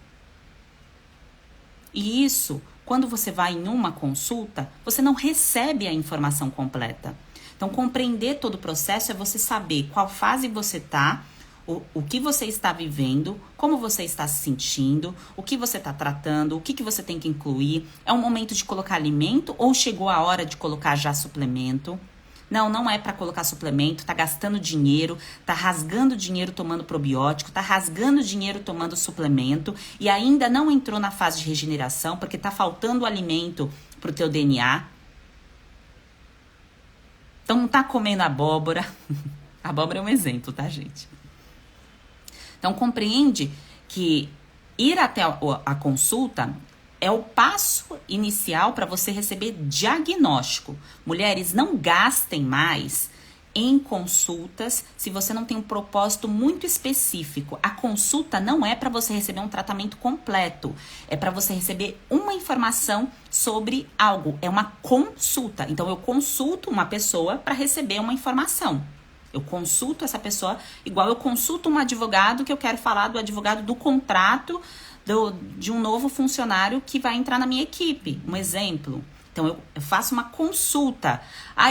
E isso, quando você vai em uma consulta, você não recebe a informação completa. Então, compreender todo o processo é você saber qual fase você está, o que você está vivendo, como você está se sentindo, o que você está tratando, o que você tem que incluir. É um momento de colocar alimento ou chegou a hora de colocar já suplemento? Não é para colocar suplemento, tá gastando dinheiro, tá rasgando dinheiro tomando probiótico, tá rasgando dinheiro tomando suplemento e ainda não entrou na fase de regeneração porque tá faltando alimento pro teu DNA. Então não tá comendo abóbora. Abóbora é um exemplo, tá, gente? Então compreende que ir até a consulta é o passo inicial para você receber diagnóstico. Mulheres, não gastem mais em consultas se você não tem um propósito muito específico. A consulta não é para você receber um tratamento completo. É para você receber uma informação sobre algo. É uma consulta. Então, eu consulto uma pessoa para receber uma informação. Eu consulto essa pessoa igual eu consulto um advogado que eu quero falar do advogado do contrato de um novo funcionário que vai entrar na minha equipe, um exemplo. Então, eu faço uma consulta.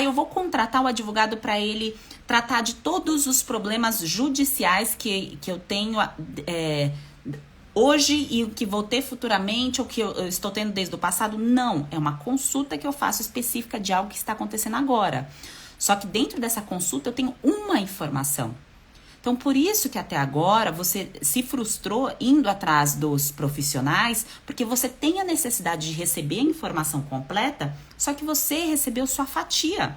Eu vou contratar o advogado para ele tratar de todos os problemas judiciais que eu tenho hoje e o que vou ter futuramente, ou que eu estou tendo desde o passado. Não, é uma consulta que eu faço específica de algo que está acontecendo agora. Só que dentro dessa consulta eu tenho uma informação. Então, por isso que até agora você se frustrou indo atrás dos profissionais, porque você tem a necessidade de receber a informação completa, só que você recebeu sua fatia.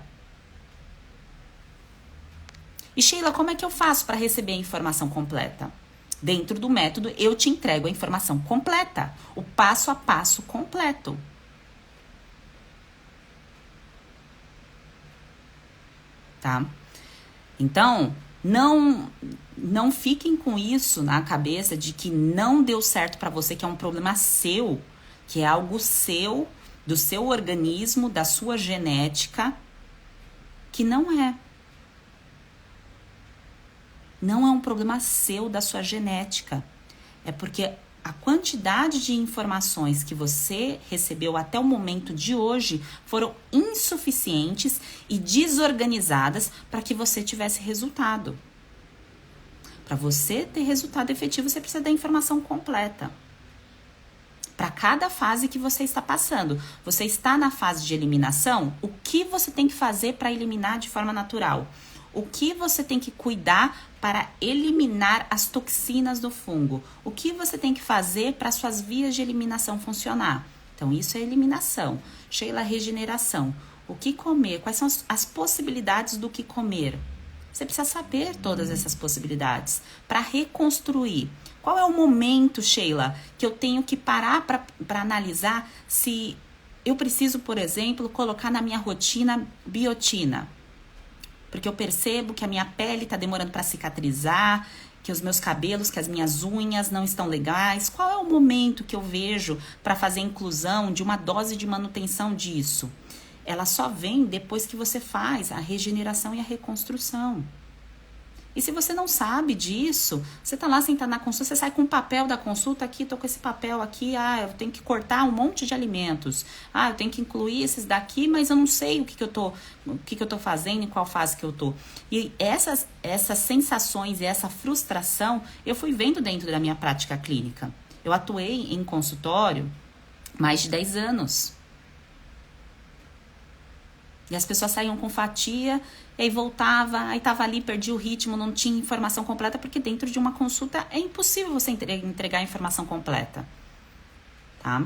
E Sheila, como é que eu faço para receber a informação completa? Dentro do método, eu te entrego a informação completa, o passo a passo completo. Tá? Então, não fiquem com isso na cabeça de que não deu certo para você, que é um problema seu, que é algo seu, do seu organismo, da sua genética, que não é. Não é um problema seu, da sua genética. É porque a quantidade de informações que você recebeu até o momento de hoje foram insuficientes e desorganizadas para que você tivesse resultado. Para você ter resultado efetivo, você precisa da informação completa. Para cada fase que você está passando. Você está na fase de eliminação? O que você tem que fazer para eliminar de forma natural? O que você tem que cuidar para eliminar as toxinas do fungo? O que você tem que fazer para suas vias de eliminação funcionar? Então, isso é eliminação. Sheila, regeneração. O que comer? Quais são as possibilidades do que comer? Você precisa saber todas essas possibilidades para reconstruir. Qual é o momento, Sheila, que eu tenho que parar para analisar se eu preciso, por exemplo, colocar na minha rotina biotina? Porque eu percebo que a minha pele está demorando para cicatrizar, que os meus cabelos, que as minhas unhas não estão legais. Qual é o momento que eu vejo para fazer a inclusão de uma dose de manutenção disso? Ela só vem depois que você faz a regeneração e a reconstrução. E se você não sabe disso, você tá lá sentado na consulta, você sai com o papel da consulta aqui, tô com esse papel aqui, eu tenho que cortar um monte de alimentos. Eu tenho que incluir esses daqui, mas eu não sei o que eu tô fazendo, em qual fase que eu tô. E essas sensações e essa frustração, eu fui vendo dentro da minha prática clínica. Eu atuei em consultório mais de 10 anos. E as pessoas saíam com fatia, e aí voltava, aí tava ali, perdia o ritmo, não tinha informação completa, porque dentro de uma consulta é impossível você entregar a informação completa, tá?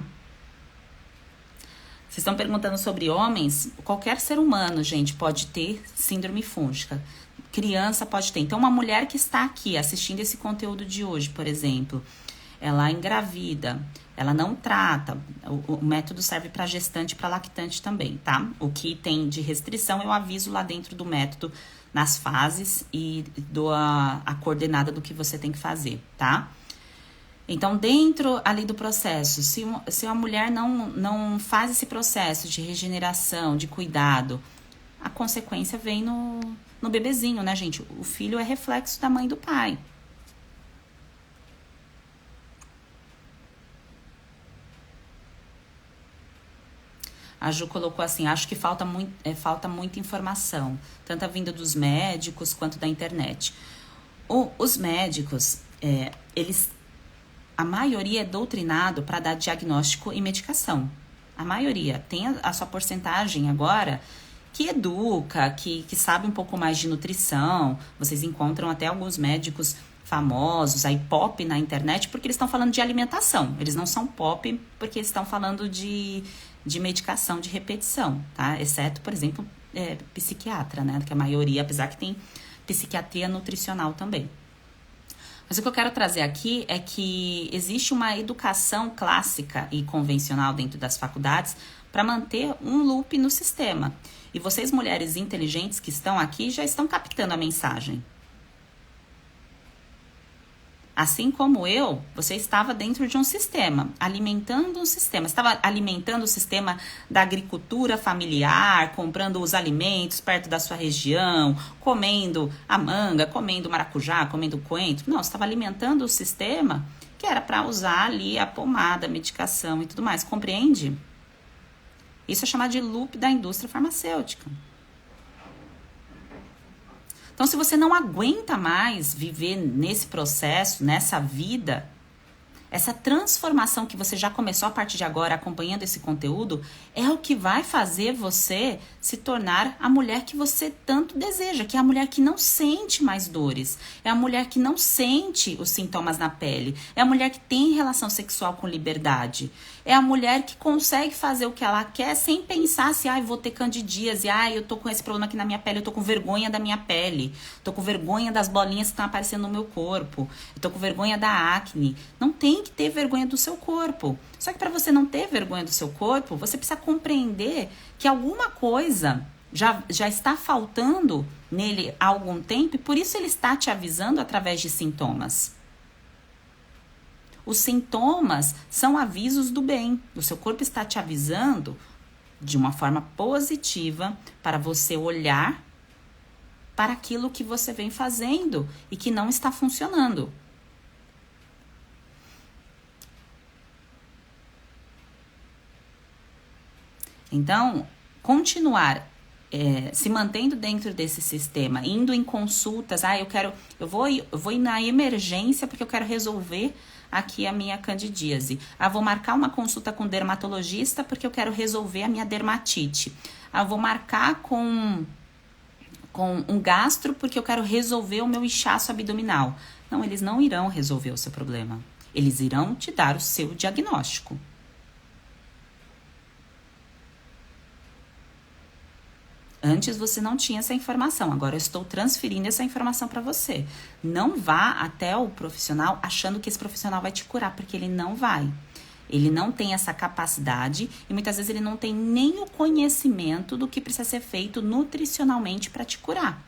Vocês estão perguntando sobre homens? Qualquer ser humano, gente, pode ter síndrome fúngica. Criança pode ter. Então, uma mulher que está aqui assistindo esse conteúdo de hoje, por exemplo, ela engravida, ela não trata, o método serve para gestante e para lactante também, tá? O que tem de restrição eu aviso lá dentro do método, nas fases, e dou a coordenada do que você tem que fazer, tá? Então, dentro ali do processo, se a mulher não faz esse processo de regeneração, de cuidado, a consequência vem no bebezinho, né, gente? O filho é reflexo da mãe e do pai. A Ju colocou assim, acho que falta muita informação, tanto a vinda dos médicos quanto da internet. Os médicos, a maioria é doutrinado para dar diagnóstico e medicação. A maioria tem a sua porcentagem agora que educa, que sabe um pouco mais de nutrição. Vocês encontram até alguns médicos famosos, aí pop na internet, porque eles estão falando de alimentação. Eles não são pop porque eles estão falando de medicação, de repetição, tá? Exceto, por exemplo, psiquiatra, né? Que a maioria, apesar que tem psiquiatria nutricional também. Mas o que eu quero trazer aqui é que existe uma educação clássica e convencional dentro das faculdades para manter um loop no sistema. E vocês, mulheres inteligentes que estão aqui, já estão captando a mensagem. Assim como você estava dentro de um sistema, alimentando um sistema. Você estava alimentando o sistema da agricultura familiar, comprando os alimentos perto da sua região, comendo a manga, comendo maracujá, comendo coentro. Não, você estava alimentando o sistema que era para usar ali a pomada, a medicação e tudo mais. Compreende? Isso é chamado de loop da indústria farmacêutica. Então, se você não aguenta mais viver nesse processo, nessa vida, essa transformação que você já começou a partir de agora, acompanhando esse conteúdo, é o que vai fazer você se tornar a mulher que você tanto deseja, que é a mulher que não sente mais dores, é a mulher que não sente os sintomas na pele, é a mulher que tem relação sexual com liberdade, é a mulher que consegue fazer o que ela quer sem pensar se, vou ter candidíase, eu tô com esse problema aqui na minha pele, eu tô com vergonha da minha pele, tô com vergonha das bolinhas que estão aparecendo no meu corpo, eu tô com vergonha da acne. Não tem que ter vergonha do seu corpo. Só que para você não ter vergonha do seu corpo, você precisa compreender que alguma coisa já está faltando nele há algum tempo e por isso ele está te avisando através de sintomas. Os sintomas são avisos do bem. O seu corpo está te avisando de uma forma positiva para você olhar para aquilo que você vem fazendo e que não está funcionando. Então, continuar se mantendo dentro desse sistema, indo em consultas, eu vou ir na emergência porque eu quero resolver aqui a minha candidíase. Vou marcar uma consulta com dermatologista porque eu quero resolver a minha dermatite. Vou marcar com um gastro porque eu quero resolver o meu inchaço abdominal. Não, eles não irão resolver o seu problema. Eles irão te dar o seu diagnóstico. Antes você não tinha essa informação, agora eu estou transferindo essa informação para você. Não vá até o profissional achando que esse profissional vai te curar, porque ele não vai. Ele não tem essa capacidade e muitas vezes ele não tem nem o conhecimento do que precisa ser feito nutricionalmente para te curar.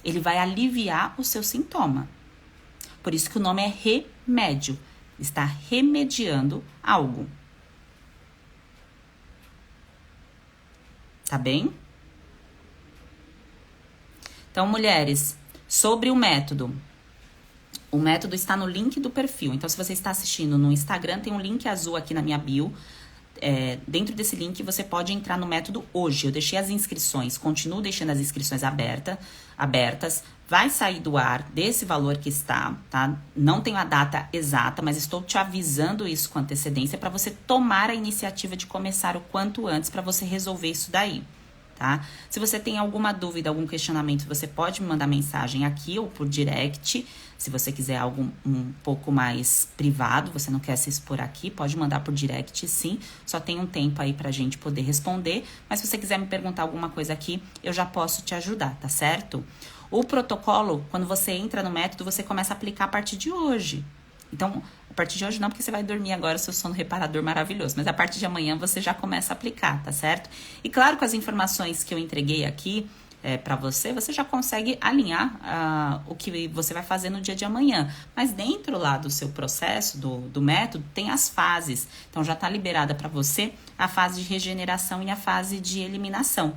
Ele vai aliviar o seu sintoma. Por isso que o nome é remédio. Está remediando algo. Tá bem? Então, mulheres, sobre o método. O método está no link do perfil. Então, se você está assistindo no Instagram, tem um link azul aqui na minha bio. Dentro desse link, você pode entrar no método hoje. Eu deixei as inscrições, continuo deixando as inscrições abertas. Vai sair do ar desse valor que está, tá? Não tenho a data exata, mas estou te avisando isso com antecedência para você tomar a iniciativa de começar o quanto antes para você resolver isso daí, tá? Se você tem alguma dúvida, algum questionamento, você pode me mandar mensagem aqui ou por direct. Se você quiser algo um pouco mais privado, você não quer se expor aqui, pode mandar por direct, sim. Só tem um tempo aí pra gente poder responder. Mas se você quiser me perguntar alguma coisa aqui, eu já posso te ajudar, tá certo? O protocolo, quando você entra no método, você começa a aplicar a partir de hoje. Então, a partir de hoje não, porque você vai dormir agora, seu sono reparador maravilhoso. Mas a partir de amanhã você já começa a aplicar, tá certo? E claro, com as informações que eu entreguei aqui para você, você já consegue alinhar o que você vai fazer no dia de amanhã. Mas dentro lá do seu processo, do método, tem as fases. Então, já está liberada para você a fase de regeneração e a fase de eliminação.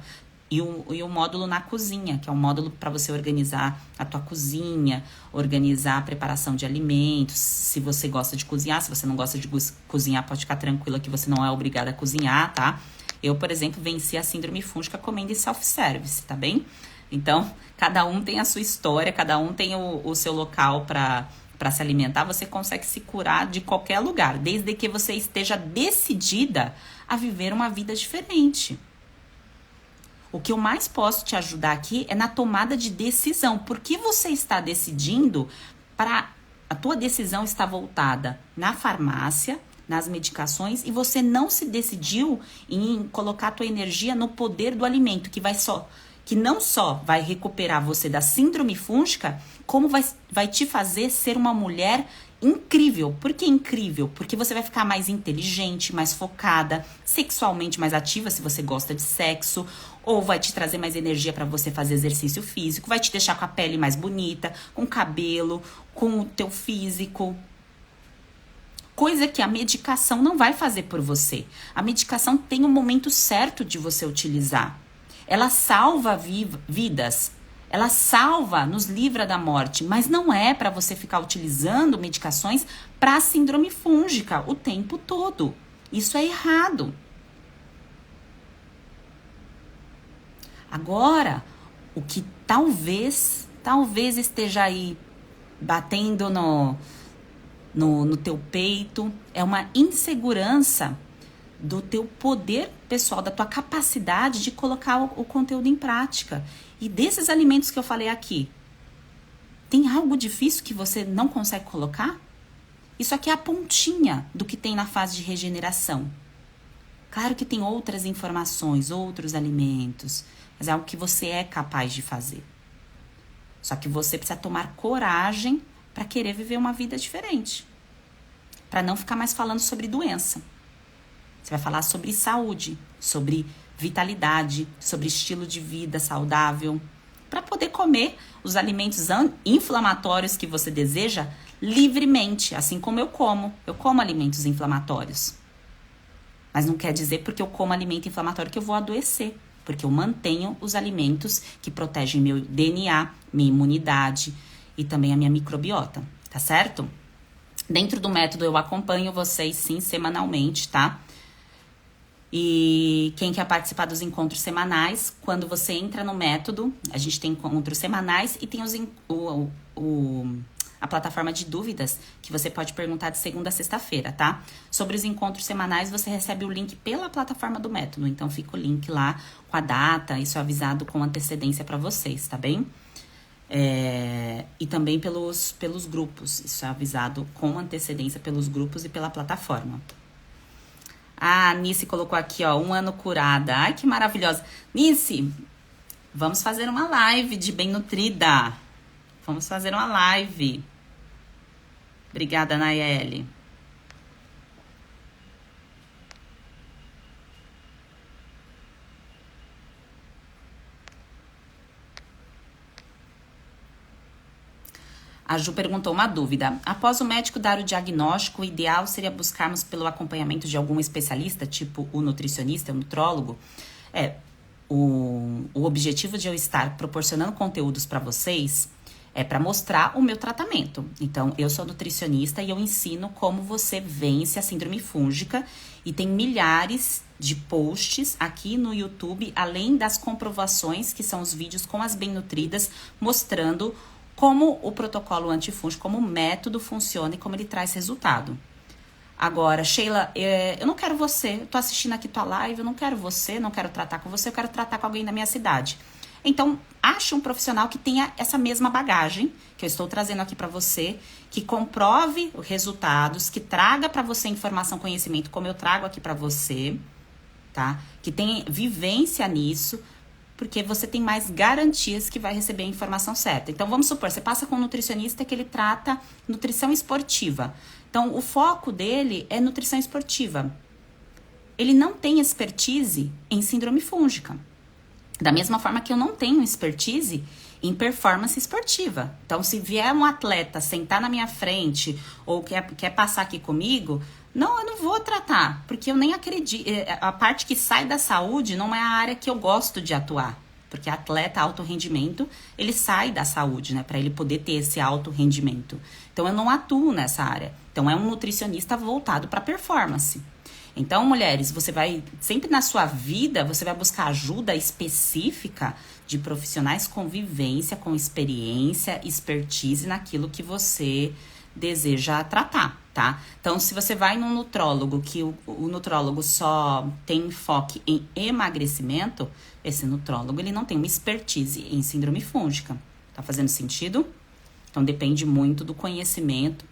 E o módulo na cozinha, que é um módulo para você organizar a tua cozinha, organizar a preparação de alimentos, se você gosta de cozinhar, se você não gosta de cozinhar, pode ficar tranquila que você não é obrigada a cozinhar, tá? Eu, por exemplo, venci a síndrome fúngica comendo em self-service, tá bem? Então, cada um tem a sua história, cada um tem o seu local para se alimentar, você consegue se curar de qualquer lugar, desde que você esteja decidida a viver uma vida diferente. O que eu mais posso te ajudar aqui é na tomada de decisão. Por que você está decidindo para... A tua decisão está voltada na farmácia, nas medicações, e você não se decidiu em colocar a tua energia no poder do alimento, que não só vai recuperar você da síndrome fúngica, como vai te fazer ser uma mulher incrível. Por que incrível? Porque você vai ficar mais inteligente, mais focada, sexualmente mais ativa, se você gosta de sexo, ou vai te trazer mais energia para você fazer exercício físico, vai te deixar com a pele mais bonita, com o cabelo, com o teu físico. Coisa que a medicação não vai fazer por você. A medicação tem um momento certo de você utilizar. Ela salva vidas. Ela salva, nos livra da morte, mas não é para você ficar utilizando medicações para síndrome fúngica o tempo todo. Isso é errado. Agora, o que talvez esteja aí batendo no teu peito é uma insegurança do teu poder pessoal, da tua capacidade de colocar o conteúdo em prática. E desses alimentos que eu falei aqui, tem algo difícil que você não consegue colocar? Isso aqui é a pontinha do que tem na fase de regeneração. Claro que tem outras informações, outros alimentos, mas é algo que você é capaz de fazer. Só que você precisa tomar coragem para querer viver uma vida diferente. Para não ficar mais falando sobre doença. Você vai falar sobre saúde, sobre vitalidade, sobre estilo de vida saudável, para poder comer os alimentos inflamatórios que você deseja livremente, assim como eu como. Eu como alimentos inflamatórios. Mas não quer dizer porque eu como alimento inflamatório que eu vou adoecer, porque eu mantenho os alimentos que protegem meu DNA, minha imunidade e também a minha microbiota, tá certo? Dentro do método eu acompanho vocês sim semanalmente, tá? E quem quer participar dos encontros semanais, quando você entra no método, a gente tem encontros semanais e tem a plataforma de dúvidas, que você pode perguntar de segunda a sexta-feira, tá? Sobre os encontros semanais, você recebe o link pela plataforma do método. Então, fica o link lá com a data, isso é avisado com antecedência para vocês, tá bem? E também pelos grupos, isso é avisado com antecedência pelos grupos e pela plataforma. Ah, a Nice colocou aqui, ó, 1 ano curada. Ai, que maravilhosa. Nice, vamos fazer uma live de bem nutrida. Vamos fazer uma live. Obrigada, Nayeli. A Ju perguntou uma dúvida. Após o médico dar o diagnóstico, o ideal seria buscarmos pelo acompanhamento de algum especialista, tipo o nutricionista, o nutrólogo? O objetivo de eu estar proporcionando conteúdos para vocês é para mostrar o meu tratamento. Então, eu sou nutricionista e eu ensino como você vence a síndrome fúngica. E tem milhares de posts aqui no YouTube, além das comprovações, que são os vídeos com as bem nutridas, mostrando como o protocolo antifúngico, como o método funciona e como ele traz resultado. Agora, Sheila, eu não quero você, eu tô assistindo aqui tua live, eu não quero você, não quero tratar com você, eu quero tratar com alguém da minha cidade. Então, ache um profissional que tenha essa mesma bagagem que eu estou trazendo aqui para você, que comprove os resultados, que traga para você informação, conhecimento, como eu trago aqui para você, tá? Que tenha vivência nisso, porque você tem mais garantias que vai receber a informação certa. Então, vamos supor, você passa com um nutricionista que ele trata nutrição esportiva. Então, o foco dele é nutrição esportiva. Ele não tem expertise em síndrome fúngica. Da mesma forma que eu não tenho expertise em performance esportiva. Então, se vier um atleta sentar na minha frente ou quer passar aqui comigo, não, eu não vou tratar, porque eu nem acredito. A parte que sai da saúde não é a área que eu gosto de atuar. Porque atleta alto rendimento, ele sai da saúde, né? Para ele poder ter esse alto rendimento. Então, eu não atuo nessa área. Então, é um nutricionista voltado para performance. Então, mulheres, você vai, sempre na sua vida, você vai buscar ajuda específica de profissionais com vivência, com experiência, expertise naquilo que você deseja tratar, tá? Então, se você vai num nutrólogo, que o nutrólogo só tem enfoque em emagrecimento, esse nutrólogo, ele não tem uma expertise em síndrome fúngica. Tá fazendo sentido? Então, depende muito do conhecimento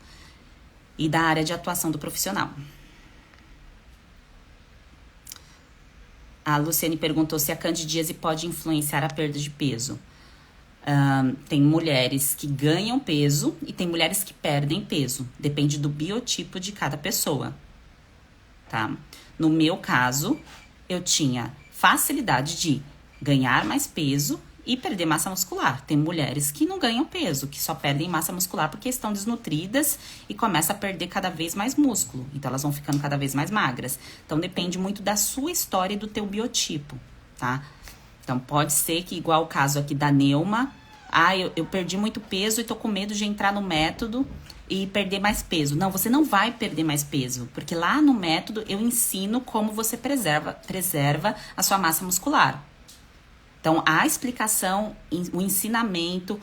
e da área de atuação do profissional. A Luciane perguntou se a candidíase pode influenciar a perda de peso. Tem mulheres que ganham peso e tem mulheres que perdem peso. Depende do biotipo de cada pessoa, tá? No meu caso, eu tinha facilidade de ganhar mais peso e perder massa muscular. Tem mulheres que não ganham peso, que só perdem massa muscular porque estão desnutridas e começam a perder cada vez mais músculo. Então, elas vão ficando cada vez mais magras. Então, depende muito da sua história e do teu biotipo, tá? Então, pode ser que, igual o caso aqui da Neuma, eu perdi muito peso e tô com medo de entrar no método e perder mais peso. Não, você não vai perder mais peso, porque lá no método eu ensino como você preserva a sua massa muscular. Então, a explicação, o ensinamento,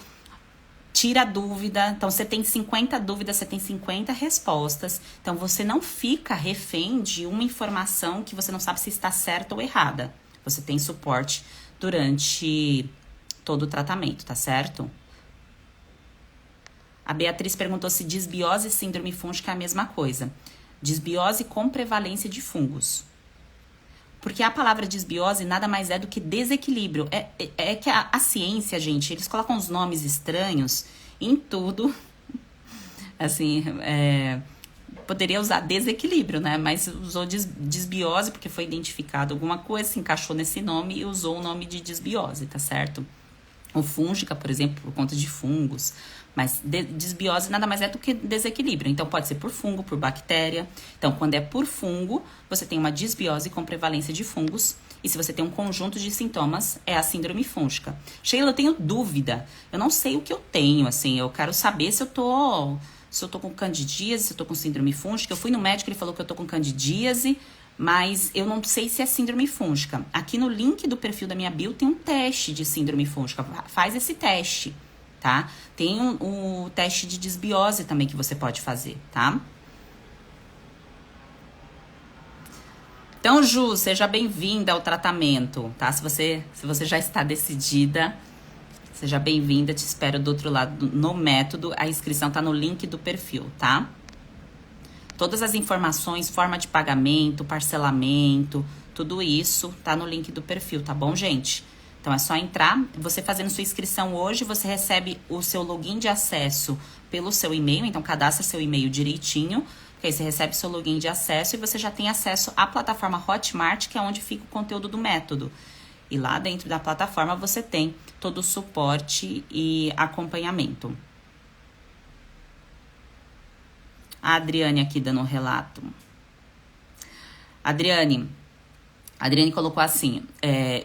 tira a dúvida. Então, você tem 50 dúvidas, você tem 50 respostas. Então, você não fica refém de uma informação que você não sabe se está certa ou errada. Você tem suporte durante todo o tratamento, tá certo? A Beatriz perguntou se disbiose e síndrome fúngica é a mesma coisa. Disbiose com prevalência de fungos. Porque a palavra disbiose nada mais é do que desequilíbrio. É que a ciência, gente, eles colocam uns nomes estranhos em tudo. Assim, poderia usar desequilíbrio, né? Mas usou disbiose porque foi identificado alguma coisa, se encaixou nesse nome e usou o nome de disbiose, tá certo? Ou fúngica, por exemplo, por conta de fungos. Mas disbiose nada mais é do que desequilíbrio. Então, pode ser por fungo, por bactéria. Então, quando é por fungo, você tem uma disbiose com prevalência de fungos. E se você tem um conjunto de sintomas, é a síndrome fúngica. Sheila, eu tenho dúvida. Eu não sei o que eu tenho, assim. Eu quero saber se eu tô com candidíase, se eu tô com síndrome fúngica. Eu fui no médico, ele falou que eu tô com candidíase, mas eu não sei se é síndrome fúngica. Aqui no link do perfil da minha bio tem um teste de síndrome fúngica. Faz esse teste, tá? Tem um teste de disbiose também que você pode fazer, tá? Então, Ju, seja bem-vinda ao tratamento, tá? Se você já está decidida, seja bem-vinda. Te espero do outro lado no método. A inscrição tá no link do perfil, tá? Todas as informações, forma de pagamento, parcelamento, tudo isso tá no link do perfil, tá bom, gente? Então é só entrar, você fazendo sua inscrição hoje, você recebe o seu login de acesso pelo seu e-mail, então cadastra seu e-mail direitinho, que aí você recebe seu login de acesso e você já tem acesso à plataforma Hotmart, que é onde fica o conteúdo do método. E lá dentro da plataforma você tem todo o suporte e acompanhamento. A Adriane aqui dando um relato. A Adriane colocou assim,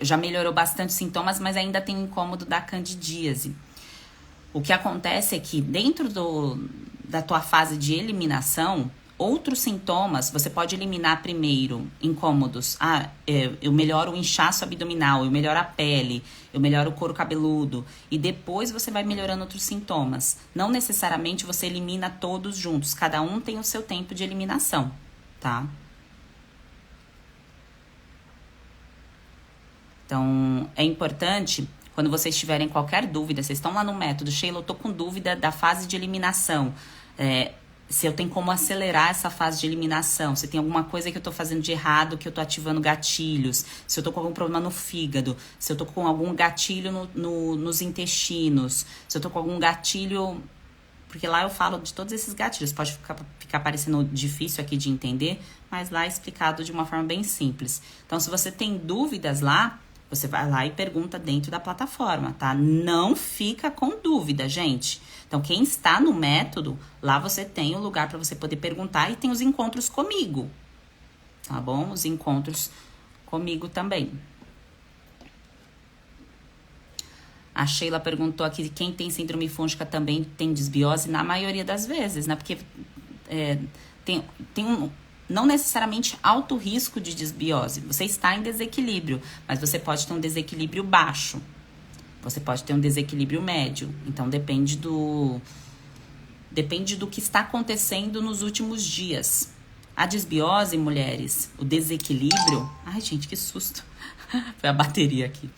já melhorou bastante os sintomas, mas ainda tem um incômodo da candidíase. O que acontece é que dentro da tua fase de eliminação, outros sintomas, você pode eliminar primeiro incômodos. Eu melhoro o inchaço abdominal, eu melhoro a pele, eu melhoro o couro cabeludo. E depois você vai melhorando outros sintomas. Não necessariamente você elimina todos juntos. Cada um tem o seu tempo de eliminação, tá? Então, é importante, quando vocês tiverem qualquer dúvida, vocês estão lá no método, Sheila, eu tô com dúvida da fase de eliminação, se eu tenho como acelerar essa fase de eliminação, se tem alguma coisa que eu tô fazendo de errado, que eu tô ativando gatilhos, se eu tô com algum problema no fígado, se eu tô com algum gatilho nos intestinos, se eu tô com algum gatilho... Porque lá eu falo de todos esses gatilhos, pode ficar parecendo difícil aqui de entender, mas lá é explicado de uma forma bem simples. Então, se você tem dúvidas lá, você vai lá e pergunta dentro da plataforma, tá? Não fica com dúvida, gente. Então, quem está no método, lá você tem o lugar para você poder perguntar e tem os encontros comigo, tá bom? Os encontros comigo também. A Sheila perguntou aqui, quem tem síndrome fúngica também tem desbiose? Na maioria das vezes, né? Porque tem não necessariamente alto risco de desbiose. Você está em desequilíbrio, mas você pode ter um desequilíbrio baixo. Você pode ter um desequilíbrio médio. Então, depende do que está acontecendo nos últimos dias. A desbiose, mulheres, o desequilíbrio... Ai, gente, que susto. Foi a bateria aqui.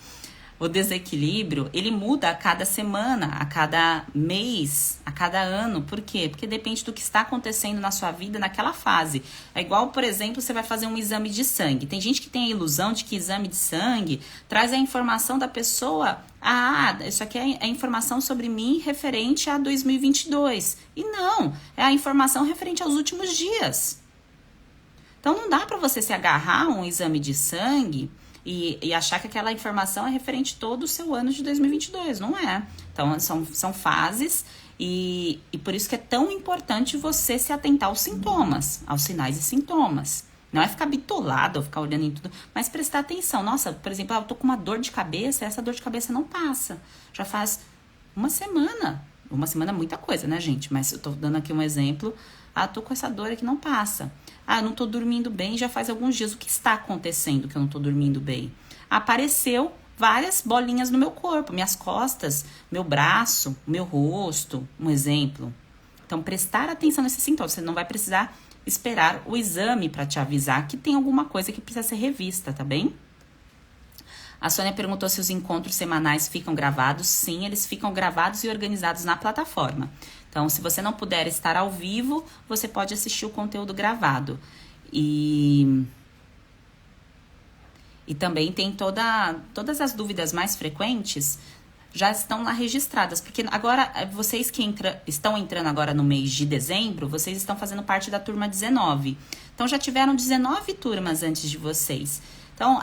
O desequilíbrio, ele muda a cada semana, a cada mês, a cada ano. Por quê? Porque depende do que está acontecendo na sua vida naquela fase. É igual, por exemplo, você vai fazer um exame de sangue. Tem gente que tem a ilusão de que exame de sangue traz a informação da pessoa. Isso aqui é a informação sobre mim referente a 2022. E não, é a informação referente aos últimos dias. Então, não dá para você se agarrar a um exame de sangue... E achar que aquela informação é referente todo o seu ano de 2022, não é. Então, são fases e por isso que é tão importante você se atentar aos sintomas, aos sinais e sintomas. Não é ficar bitolado ou ficar olhando em tudo, mas prestar atenção. Nossa, por exemplo, eu tô com uma dor de cabeça, essa dor de cabeça não passa. Já faz uma semana. Uma semana é muita coisa, né, gente? Mas eu tô dando aqui um exemplo. Tô com essa dor aqui, não passa. Eu não tô dormindo bem já faz alguns dias. O que está acontecendo que eu não tô dormindo bem? Apareceu várias bolinhas no meu corpo, minhas costas, meu braço, meu rosto, um exemplo. Então, prestar atenção nesses sintomas. Você não vai precisar esperar o exame para te avisar que tem alguma coisa que precisa ser revista, tá bem? A Sônia perguntou se os encontros semanais ficam gravados. Sim, eles ficam gravados e organizados na plataforma. Então, se você não puder estar ao vivo, você pode assistir o conteúdo gravado. E também tem todas as dúvidas mais frequentes já estão lá registradas. Porque agora, vocês que estão entrando agora no mês de dezembro, vocês estão fazendo parte da turma 19. Então, já tiveram 19 turmas antes de vocês. Então,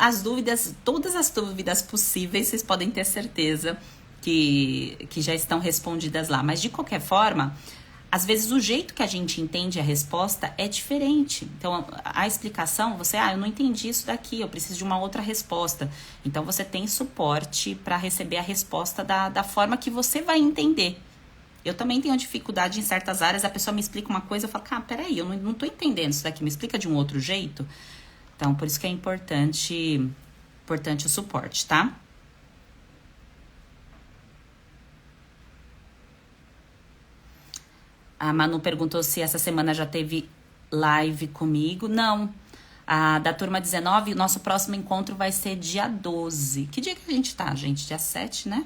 todas as dúvidas possíveis, vocês podem ter certeza que já estão respondidas lá. Mas, de qualquer forma, às vezes o jeito que a gente entende a resposta é diferente. Então, a explicação, eu não entendi isso daqui, eu preciso de uma outra resposta. Então, você tem suporte para receber a resposta da forma que você vai entender. Eu também tenho dificuldade em certas áreas, a pessoa me explica uma coisa, eu falo, peraí, eu não tô entendendo isso daqui, me explica de um outro jeito. Então, por isso que é importante o suporte, tá? A Manu perguntou se essa semana já teve live comigo. Não. Da turma 19, o nosso próximo encontro vai ser dia 12. Que dia que a gente tá, gente? Dia 7, né?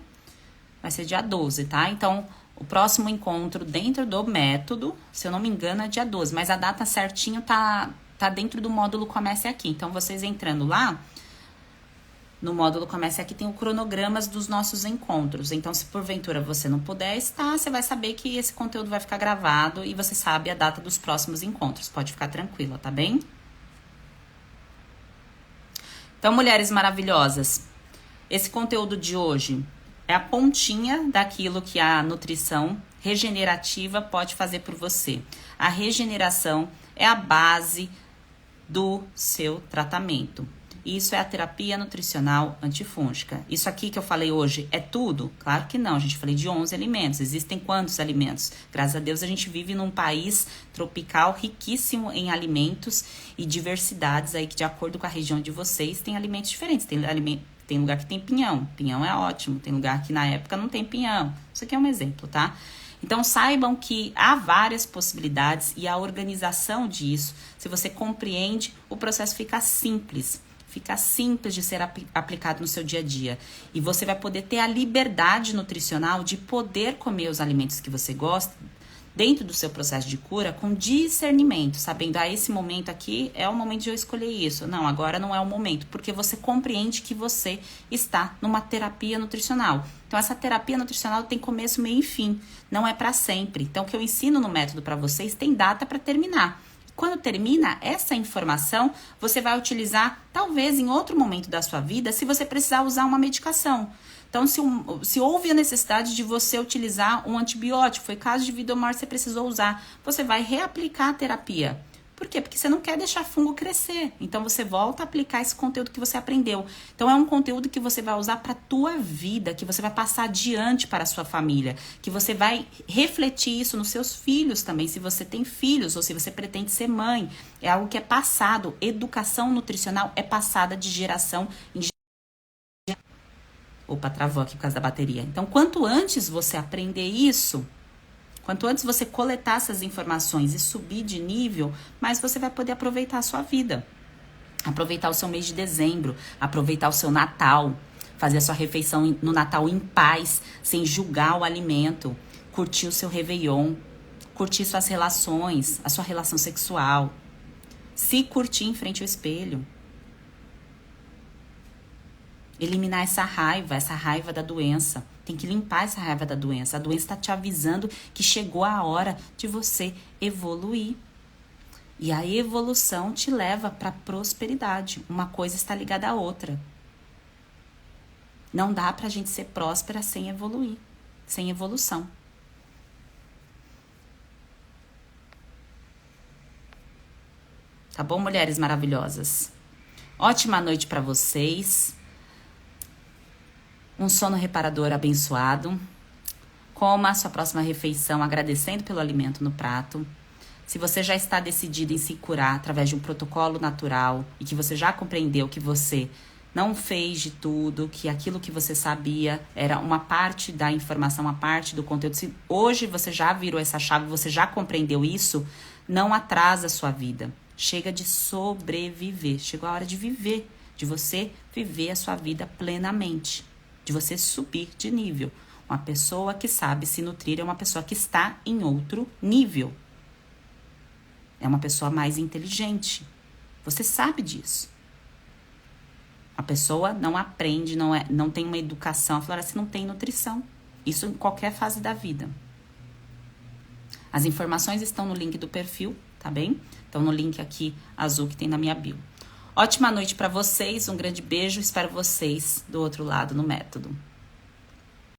Vai ser dia 12, tá? Então, O próximo encontro dentro do método, se eu não me engano, é dia 12, mas a data certinho tá dentro do módulo Comece Aqui. Então, vocês entrando lá, no módulo Comece Aqui tem o cronogramas dos nossos encontros. Então, se porventura você não puder estar, você vai saber que esse conteúdo vai ficar gravado e você sabe a data dos próximos encontros. Pode ficar tranquila, tá bem? Então, mulheres maravilhosas, esse conteúdo de hoje é a pontinha daquilo que a nutrição regenerativa pode fazer por você. A regeneração é a base do seu tratamento. Isso é a terapia nutricional antifúngica. Isso aqui que eu falei hoje é tudo? Claro que não, a gente falei de 11 alimentos. Existem quantos alimentos? Graças a Deus a gente vive num país tropical riquíssimo em alimentos e diversidades aí que de acordo com a região de vocês tem alimentos diferentes. Tem lugar que tem pinhão. Pinhão é ótimo. Tem lugar que na época não tem pinhão. Isso aqui é um exemplo, tá? Então, saibam que há várias possibilidades e a organização disso, se você compreende, o processo fica simples. Fica simples de ser aplicado no seu dia a dia. E você vai poder ter a liberdade nutricional de poder comer os alimentos que você gosta dentro do seu processo de cura com discernimento, sabendo, esse momento aqui é o momento de eu escolher isso. Não, agora não é o momento, porque você compreende que você está numa terapia nutricional. Então, essa terapia nutricional tem começo, meio e fim, não é para sempre. Então, o que eu ensino no método para vocês tem data para terminar. Quando termina essa informação, você vai utilizar, talvez em outro momento da sua vida, se você precisar usar uma medicação. Então, se houve a necessidade de você utilizar um antibiótico, foi caso de vida ou morte, você precisou usar, você vai reaplicar a terapia. Por quê? Porque você não quer deixar fungo crescer. Então, você volta a aplicar esse conteúdo que você aprendeu. Então, é um conteúdo que você vai usar para a tua vida, que você vai passar adiante para a sua família, que você vai refletir isso nos seus filhos também, se você tem filhos ou se você pretende ser mãe. É algo que é passado. Educação nutricional é passada de geração em geração. Opa, travou aqui por causa da bateria. Então, quanto antes você aprender isso, quanto antes você coletar essas informações e subir de nível, mais você vai poder aproveitar a sua vida. Aproveitar o seu mês de dezembro, aproveitar o seu Natal, fazer a sua refeição no Natal em paz, sem julgar o alimento, curtir o seu Réveillon, curtir suas relações, a sua relação sexual, se curtir em frente ao espelho. Eliminar essa raiva da doença. Tem que limpar essa raiva da doença. A doença está te avisando que chegou a hora de você evoluir. E a evolução te leva para a prosperidade. Uma coisa está ligada à outra. Não dá para a gente ser próspera sem evoluir, sem evolução. Tá bom, mulheres maravilhosas? Ótima noite para vocês. Um sono reparador abençoado. Coma a sua próxima refeição agradecendo pelo alimento no prato. Se você já está decidido em se curar através de um protocolo natural e que você já compreendeu que você não fez de tudo, que aquilo que você sabia era uma parte da informação, uma parte do conteúdo. Se hoje você já virou essa chave, você já compreendeu isso, não atrasa a sua vida. Chega de sobreviver. Chegou a hora de viver, de você viver a sua vida plenamente. De você subir de nível. Uma pessoa que sabe se nutrir é uma pessoa que está em outro nível. É uma pessoa mais inteligente. Você sabe disso. A pessoa não aprende, não tem uma educação. A Floresta não tem nutrição. Isso em qualquer fase da vida. As informações estão no link do perfil, tá bem? Estão no link aqui azul que tem na minha bio. Ótima noite para vocês, um grande beijo, espero vocês do outro lado no método.